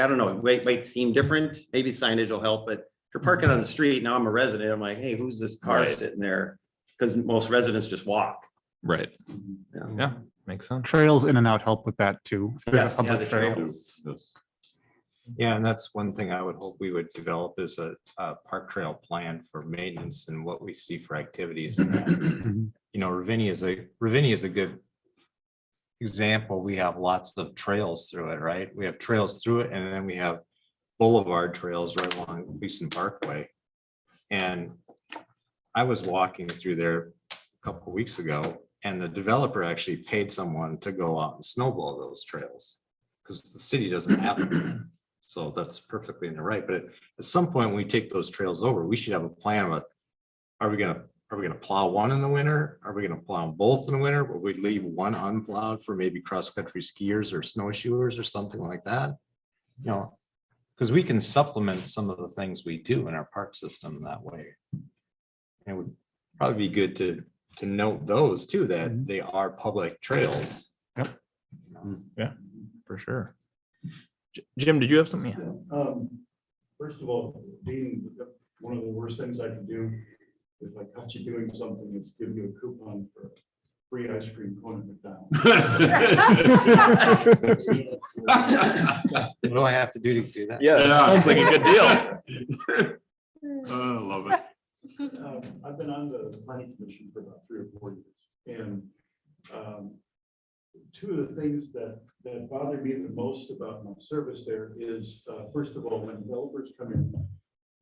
don't know, it might seem different. Maybe signage will help, but if you're parking on the street, now I'm a resident, I'm like, hey, who's this car Right. sitting there? Because most residents just walk. Right. Yeah. Yeah, makes sense. Trails in and out help with that too. If there's a Yes, yeah, public the trail. trails. Yes. Yeah, and that's one thing I would hope we would develop is a park trail plan for maintenance and what we see for activities. in that. Mhm. Ravinia is a good example. We have lots of trails through it, right? We have trails through it, and then we have boulevard trails right along Beeson Parkway. And I was walking through there a couple of weeks ago, and the developer actually paid someone to go out and snowball those trails because the city doesn't have them. So that's perfectly in the right. But at some point, when we take those trails over, we should have a plan about, are we gonna plow one in the winter? Are we gonna plow both in the winter? Will we leave one unplowed for maybe cross-country skiers or snowshoers or something like that? Because we can supplement some of the things we do in our park system that way. It would probably be good to note those too, that they are public trails. For sure. Jim, did you have something? First of all, being one of the worst things I can do, if I catch you doing something, is give you a coupon for free ice cream cone at McDonald's. What do I have to do to do that? Yeah, that sounds like a good deal. I love it. I've been on the planning commission for about 3 or 4 years, and two of the things that bother me the most about my service there is, first of all, when developers come in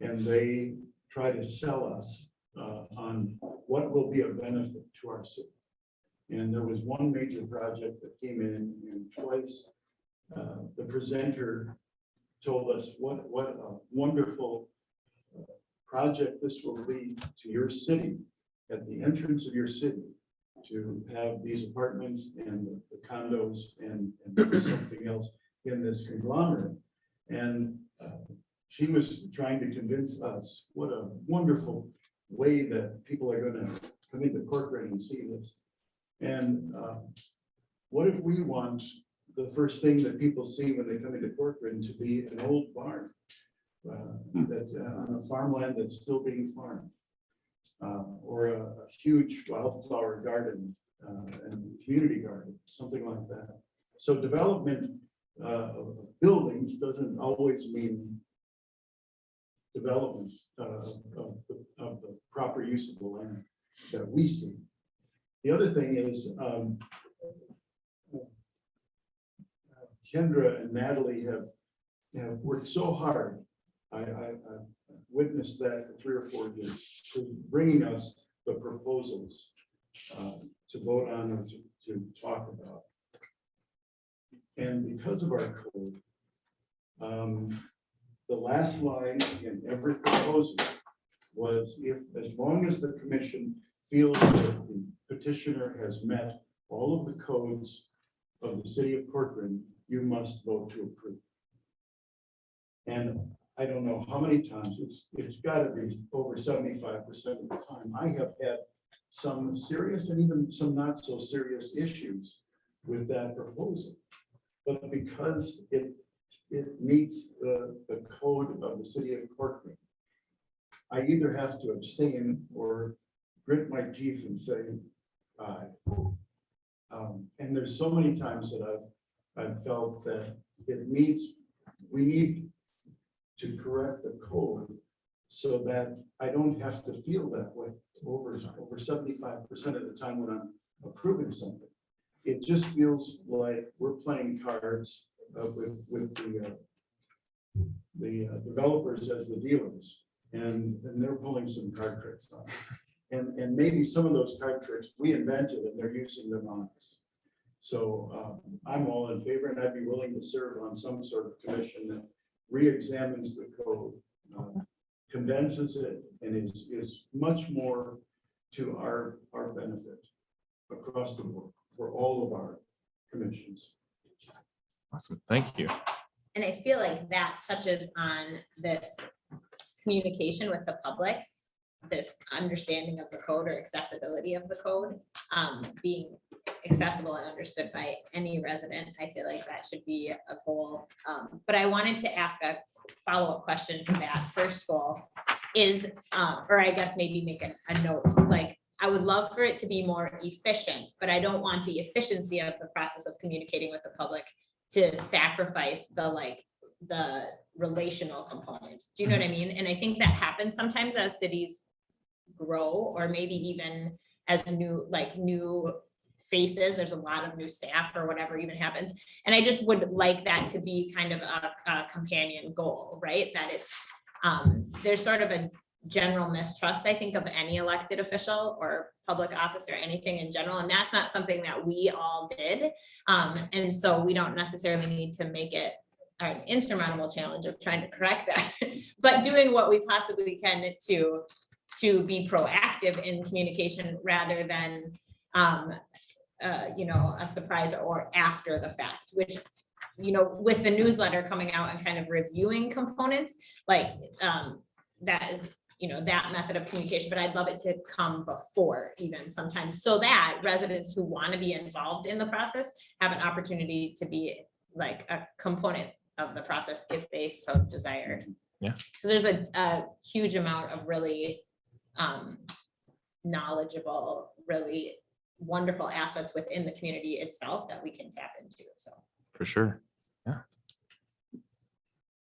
and they try to sell us on what will be a benefit to our city. And there was one major project that came in, and twice the presenter told us what a wonderful project this will lead to your city, at the entrance of your city. to have these apartments and the condos and something else in this conglomerate. And she was trying to convince us what a wonderful way that people are gonna come into Corcoran and see this. And what if we want the first thing that people see when they come into Corcoran to be an old barn that's on a farmland that's still being farmed, or a huge wildflower garden and community garden, something like that. So development of buildings doesn't always mean development of the proper use of the land that we see. The other thing is Kendra and Natalie have worked so hard. I've witnessed that for 3 or 4 years, to bringing us the proposals to vote on or to talk about. And because of our code, the last line in every proposal was, if, as long as the commission feels that the petitioner has met all of the codes of the city of Corcoran, you must vote to approve. And I don't know how many times, it's gotta be over 75% of the time, I have had some serious and even some not so serious issues with that proposal. But because it meets the code of the city of Corcoran, I either have to abstain or grit my teeth and say aye. And there's so many times that I've felt that we need to correct the code so that I don't have to feel that way over 75% of the time when I'm approving something. It just feels like we're playing cards with the developers as the dealers, and they're pulling some card tricks on us. And maybe some of those card tricks we invented and they're using them on us. So I'm all in favor, and I'd be willing to serve on some sort of commission that re-examines the code, condenses it, and is much more to our benefit across the board for all of our commissions. Awesome, thank you. And I feel like that touches on this communication with the public, this understanding of the code or accessibility of the code, being accessible and understood by any resident. I feel like that should be a goal. But I wanted to ask a follow-up question to that first goal is, or I guess maybe make a note, like, I would love for it to be more efficient, but I don't want the efficiency of the process of communicating with the public to sacrifice the relational component. Do you know what I mean? And I think that happens sometimes as cities grow, or maybe even as new faces, there's a lot of new staff or whatever even happens. And I just would like that to be kind of a companion goal, right? That it's, there's sort of a general mistrust, I think, of any elected official or public office or anything in general. And that's not something that we all did. And so we don't necessarily need to make it an insurmountable challenge of trying to correct that, but doing what we possibly can to be proactive in communication rather than, a surprise or after the fact, which, with the newsletter coming out and kind of reviewing components, like that is, that method of communication, but I'd love it to come before even sometimes, so that residents who want to be involved in the process have an opportunity to be like a component of the process if they so desire. Yeah. Because there's a huge amount of really knowledgeable, really wonderful assets within the community itself that we can tap into. So For sure. Yeah.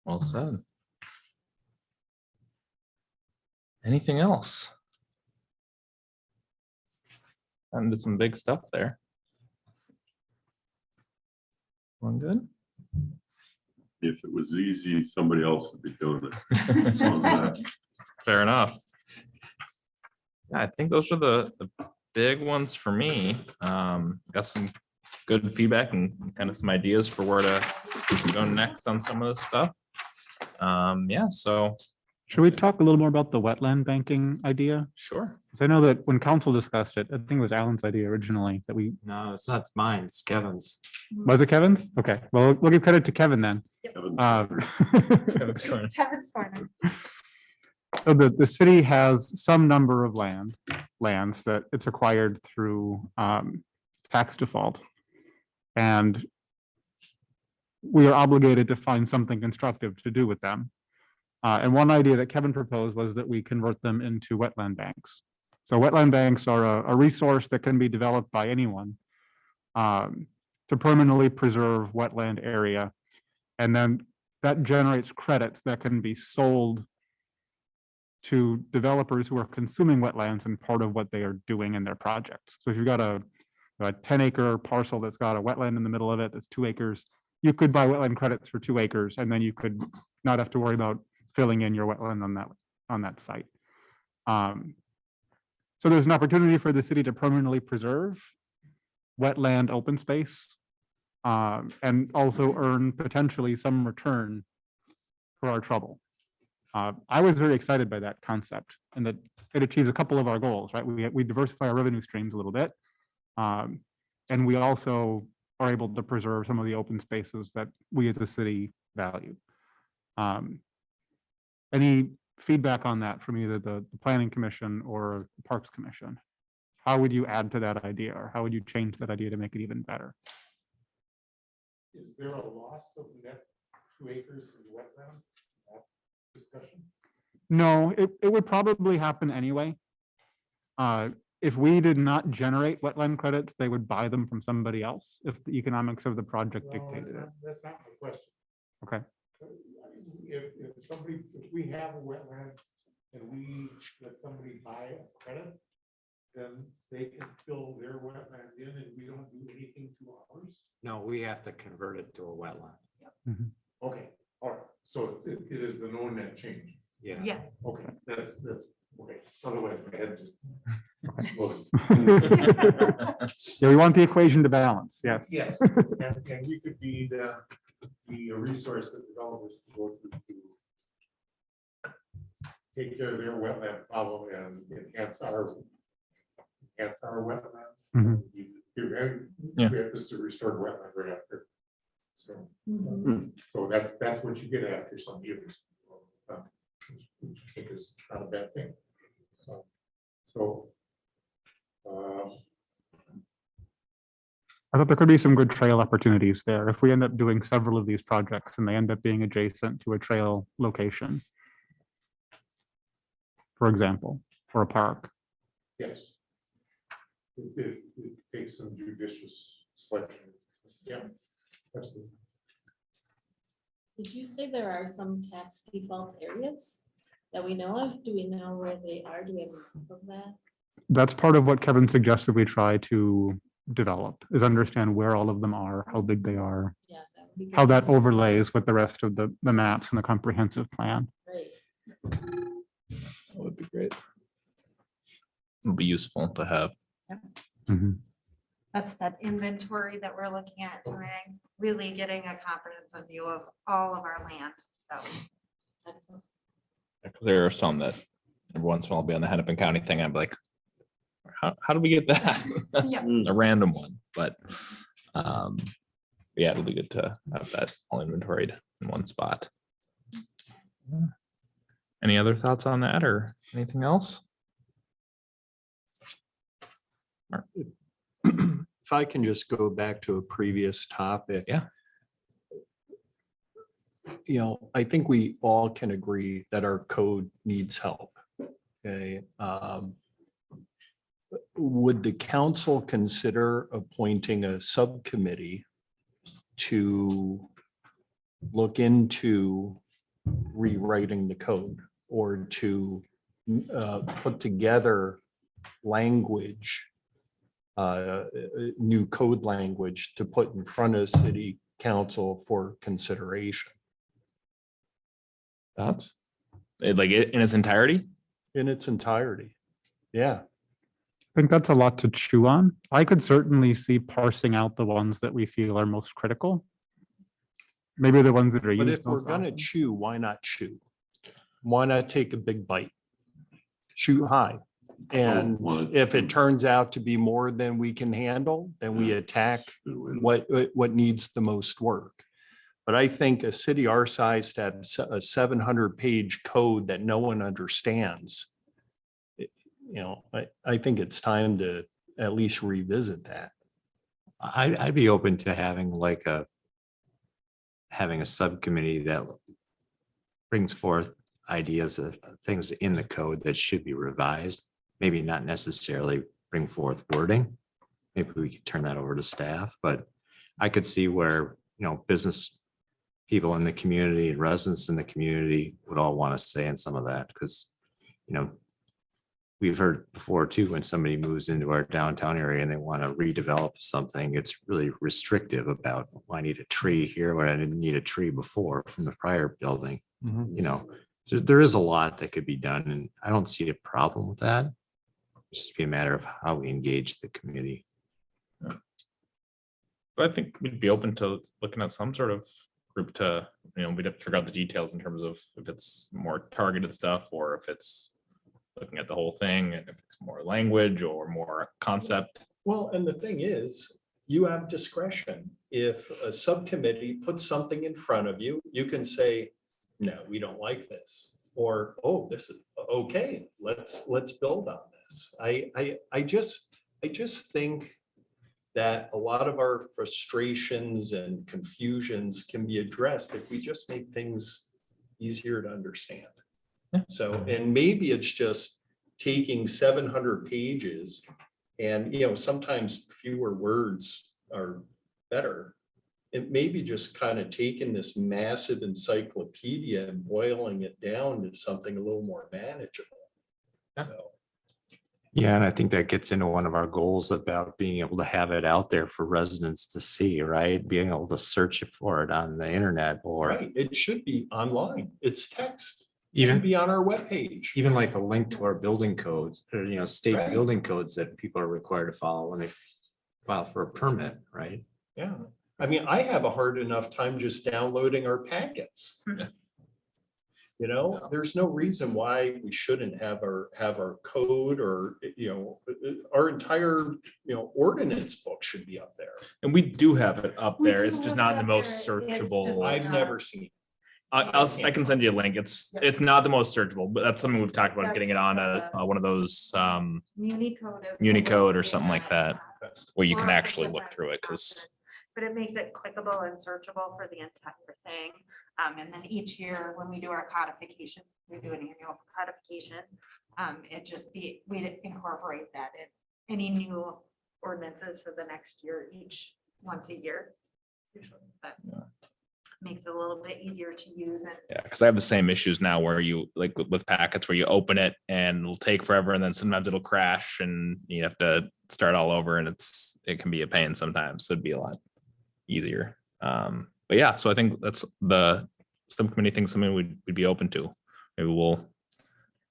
Well said. Anything else? Into some big stuff there. One good? If it was easy, somebody else would be doing it. So that- Fair enough. Yeah, I think those are the big ones for me. Got some good feedback and kind of some ideas for where to go next on some of this stuff. Yeah, so Should we talk a little more about the wetland banking idea? Sure. 'Cause I know that when council discussed it, I think it was Alan's idea originally that No, it's not mine, it's Kevin's. was it Kevin's? Okay, well, we'll give credit to Kevin then. Kevin, Kevin's corner. Kevin's Corner. So the city has some number of lands that it's acquired through tax default. And we are obligated to find something constructive to do with them. And one idea that Kevin proposed was that we convert them into wetland banks. So wetland banks are a resource that can be developed by anyone to permanently preserve wetland area. And then that generates credits that can be sold to developers who are consuming wetlands and part of what they are doing in their projects. So if you've got a 10-acre parcel that's got a wetland in the middle of it, that's 2 acres, you could buy wetland credits for 2 acres, and then you could not have to worry about filling in your wetland on that site. So there's an opportunity for the city to permanently preserve wetland open space and also earn potentially some return for our trouble. I was very excited by that concept and that it achieves a couple of our goals, right? We diversify our revenue streams a little bit. And we also are able to preserve some of the open spaces that we as a city value. Any feedback on that from either the Planning Commission or the Parks Commission? How would you add to that idea, or how would you change that idea to make it even better? Is there a loss of net 2 acres in wetland? That discussion? No, it would probably happen anyway. If we did not generate wetland credits, they would buy them from somebody else if the economics of the project Well, dictated it. that's not my question. Okay. If we have a wetland and we let somebody buy a credit, then they can fill their wetland in and we don't do anything to ours? No, we have to convert it to a wetland. Okay, all right, so it is the no net change. Yeah. Yes. Okay, that's, okay, otherwise my head just exploded. Yeah, we want the equation to balance, yes. Yes, and we could be the resource that developers can go to take care of their wetland problem and enhance our wetlands. Mhm. Yeah. This is a restored wetland right after. So, Mhm. so that's what you get after some years. Which I think is not a bad thing. So. I thought there could be some good trail opportunities there if we end up doing several of these projects and they end up being adjacent to a trail location. For example, or a park. Yes. It takes some judicious selection. Yeah, absolutely. Did you say there are some tax default areas that we know of? Do we know where they are? Do we have a map of that? That's part of what Kevin suggested we try to develop, is understand where all of them are, how big they are, Yeah, that would be how good. that overlays with the rest of the maps and the comprehensive plan. Great. That would be great. It'll be useful to have. Mhm. That's that inventory that we're looking at doing, really getting a comprehensive view of all of our land. Excellent. There are some that every once in a while I'll be on the Hennepin County thing. And I'm like, how did we get that? That's a random one, but yeah, it'll be good to have that all inventoried in one spot. Yeah. Any other thoughts on that or anything else? If I can just go back to a previous topic. Yeah. You know, I think we all can agree that our code needs help. Okay. Would the council consider appointing a subcommittee to look into rewriting the code or to put together language, new code language to put in front of city council for consideration Thoughts? Like it in its entirety? in its entirety? Yeah. I think that's a lot to chew on. I could certainly see parsing out the ones that we feel are most critical. Maybe the ones that are But used if we're most gonna often. chew, why not chew? why not take a big bite? Shoot high. And Well, if it turns out to be more than we can handle, then we attack what needs the most work. But I think a city our size to have a 700-page code that no one understands, I think it's time to at least revisit that. I'd be open to having having a subcommittee that brings forth ideas of things in the code that should be revised. Maybe not necessarily bring forth wording. Maybe we could turn that over to staff, but I could see where, business people in the community and residents in the community would all want to say in some of that, because, we've heard before too, when somebody moves into our downtown area and they want to redevelop something, it's really restrictive about, I need a tree here where I didn't need a tree before from the prior building. So there is a lot that could be done, and I don't see a problem with that. It's just be a matter of how we engage the committee. But I think we'd be open to looking at some sort of group to, we'd have to figure out the details in terms of if it's more targeted stuff or if it's looking at the whole thing, and if it's more language or more concept. Well, and the thing is, you have discretion. If a subcommittee puts something in front of you, you can say, no, we don't like this. Or, oh, this is okay. Let's build on this. I just think that a lot of our frustrations and confusions can be addressed if we just make things easier to understand. So, and maybe it's just taking 700 pages and, sometimes fewer words are better. It may be just kind of taking this massive encyclopedia and boiling it down to something a little more manageable. So, Yeah, and I think that gets into one of our goals about being able to have it out there for residents to see, right? Being able to search for it on the internet or right, it should be online. It's text. It should even, be on our webpage. even like a link to our building codes or, state Right. building codes that people are required to follow when they file for a permit, right? Yeah, I mean, I have a hard enough time just downloading our packets. There's no reason why we shouldn't have our code or, our entire, ordinance book should be up there. And we do have it up We there. do It's just have not it the up most there. It's just searchable. like- I've never seen. I can send you a link. It's not the most searchable, but that's something we've talked about, getting it on one of those Unicode or something like that, where you can actually look through it, because But it makes it clickable and searchable for the entire thing. And then each year when we do our codification, we do an annual codification. We'd incorporate that in any new ordinances for the next year, once a year. But makes it a little bit easier to use and yeah, because I have the same issues now where you like with packets where you open it and it'll take forever and then sometimes it'll crash and you have to start all over and it can be a pain sometimes. So it'd be a lot easier. But yeah, so I think that's the subcommittee thing, something we'd be open to. Maybe we'll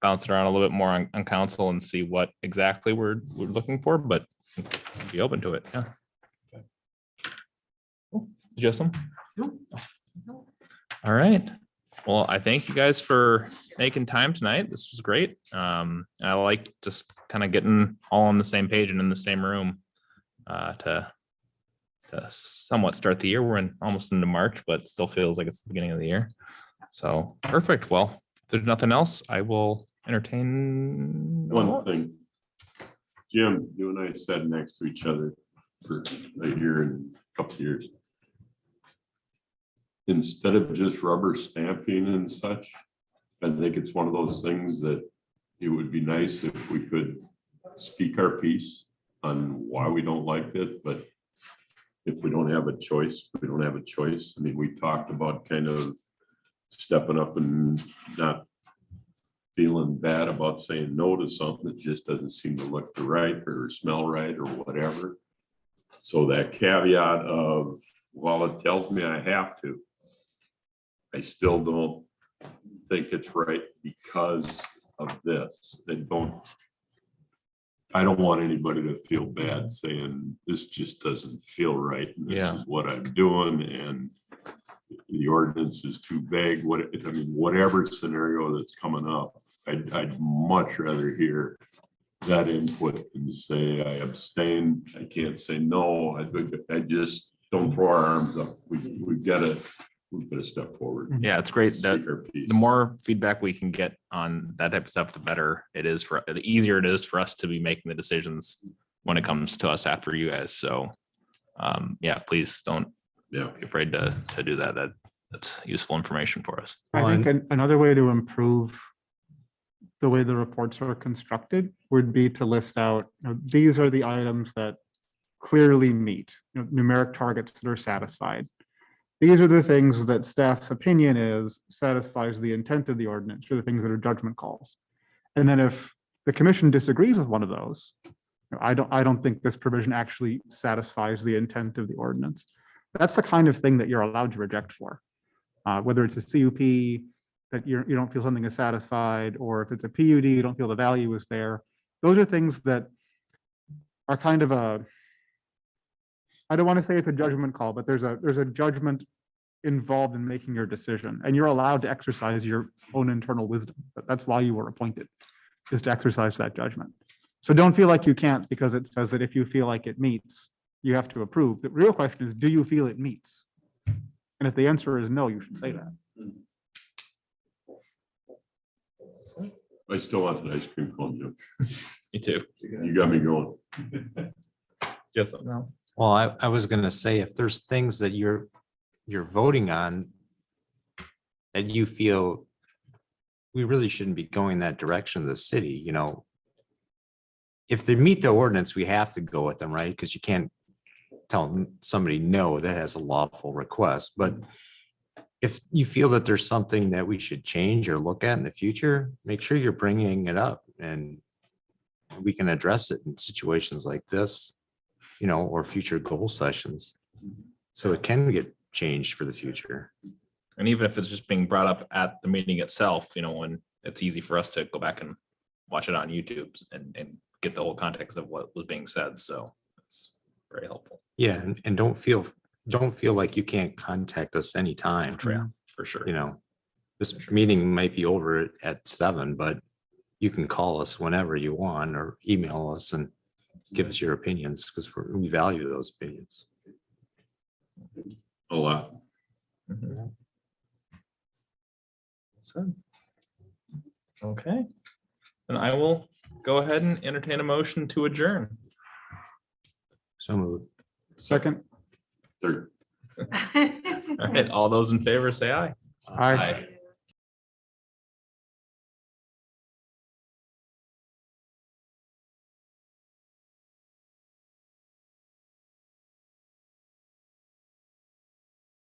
bounce it around a little bit more on council and see what exactly we're looking for, but be open to it. Yeah. Cool. Just some. All right. Well, I thank you guys for making time tonight. This was great. And I like just kind of getting all on the same page and in the same room to somewhat start the year. We're almost into March, but still feels like it's the beginning of the year. So perfect. Well, if there's nothing else, I will entertain One thing. Jim, you and I sat next to each other for a year and a couple of years. Instead of just rubber stamping and such, I think it's one of those things that it would be nice if we could speak our piece on why we don't like it, but if we don't have a choice, we don't have a choice. I mean, we talked about kind of stepping up and not feeling bad about saying no to something that just doesn't seem to look right or smell right or whatever. So that caveat of, well, it tells me I have to, I still don't think it's right because of this. I don't want anybody to feel bad saying this just doesn't feel right. And this Yeah. is what I'm doing. And the ordinance is too vague, I mean, whatever scenario that's coming up, I'd much rather hear that input and say, I abstain, I can't say no, I just don't throw our arms up. We've got to step forward. Yeah, it's great that Speak our piece. the more feedback we can get on that type of stuff, the better it is the easier it is for us to be making the decisions when it comes to us after you guys. So yeah, please don't be afraid to do that. That's useful information for us. I think another way to improve the way the reports are constructed would be to list out, these are the items that clearly meet numeric targets that are satisfied. These are the things that staff's opinion is satisfies the intent of the ordinance, or the things that are judgment calls. And then if the commission disagrees with one of those, I don't think this provision actually satisfies the intent of the ordinance. That's the kind of thing that you're allowed to reject for. Whether it's a CUP that you don't feel something is satisfied, or if it's a PUD, you don't feel the value is there. Those are things that are kind of I don't want to say it's a judgment call, but there's a judgment involved in making your decision, and you're allowed to exercise your own internal wisdom. That's why you were appointed, is to exercise that judgment. So don't feel like you can't because it says that if you feel like it meets, you have to approve. The real question is, do you feel it meets? And if the answer is no, you should say that. I still want an ice cream cone, Jim. Me too. You got me going. Yes. Well, I was gonna say, if there's things that you're voting on that you feel we really shouldn't be going that direction of the city, if they meet the ordinance, we have to go with them, right? Because you can't tell somebody no that has a lawful request. But if you feel that there's something that we should change or look at in the future, make sure you're bringing it up, and we can address it in situations like this, or future goal sessions. So it can get changed for the future. And even if it's just being brought up at the meeting itself, when it's easy for us to go back and watch it on YouTube and get the whole context of what was being said. So it's very helpful. Yeah, and don't feel like you can't contact us anytime. For sure. This meeting might be over at 7, but you can call us whenever you want, or email us and give us your opinions, because we value those opinions. A lot. Mhm. So, okay, and I will go ahead and entertain a motion to adjourn. So moved. Second. Third. All right, all those in favor say aye. Aye.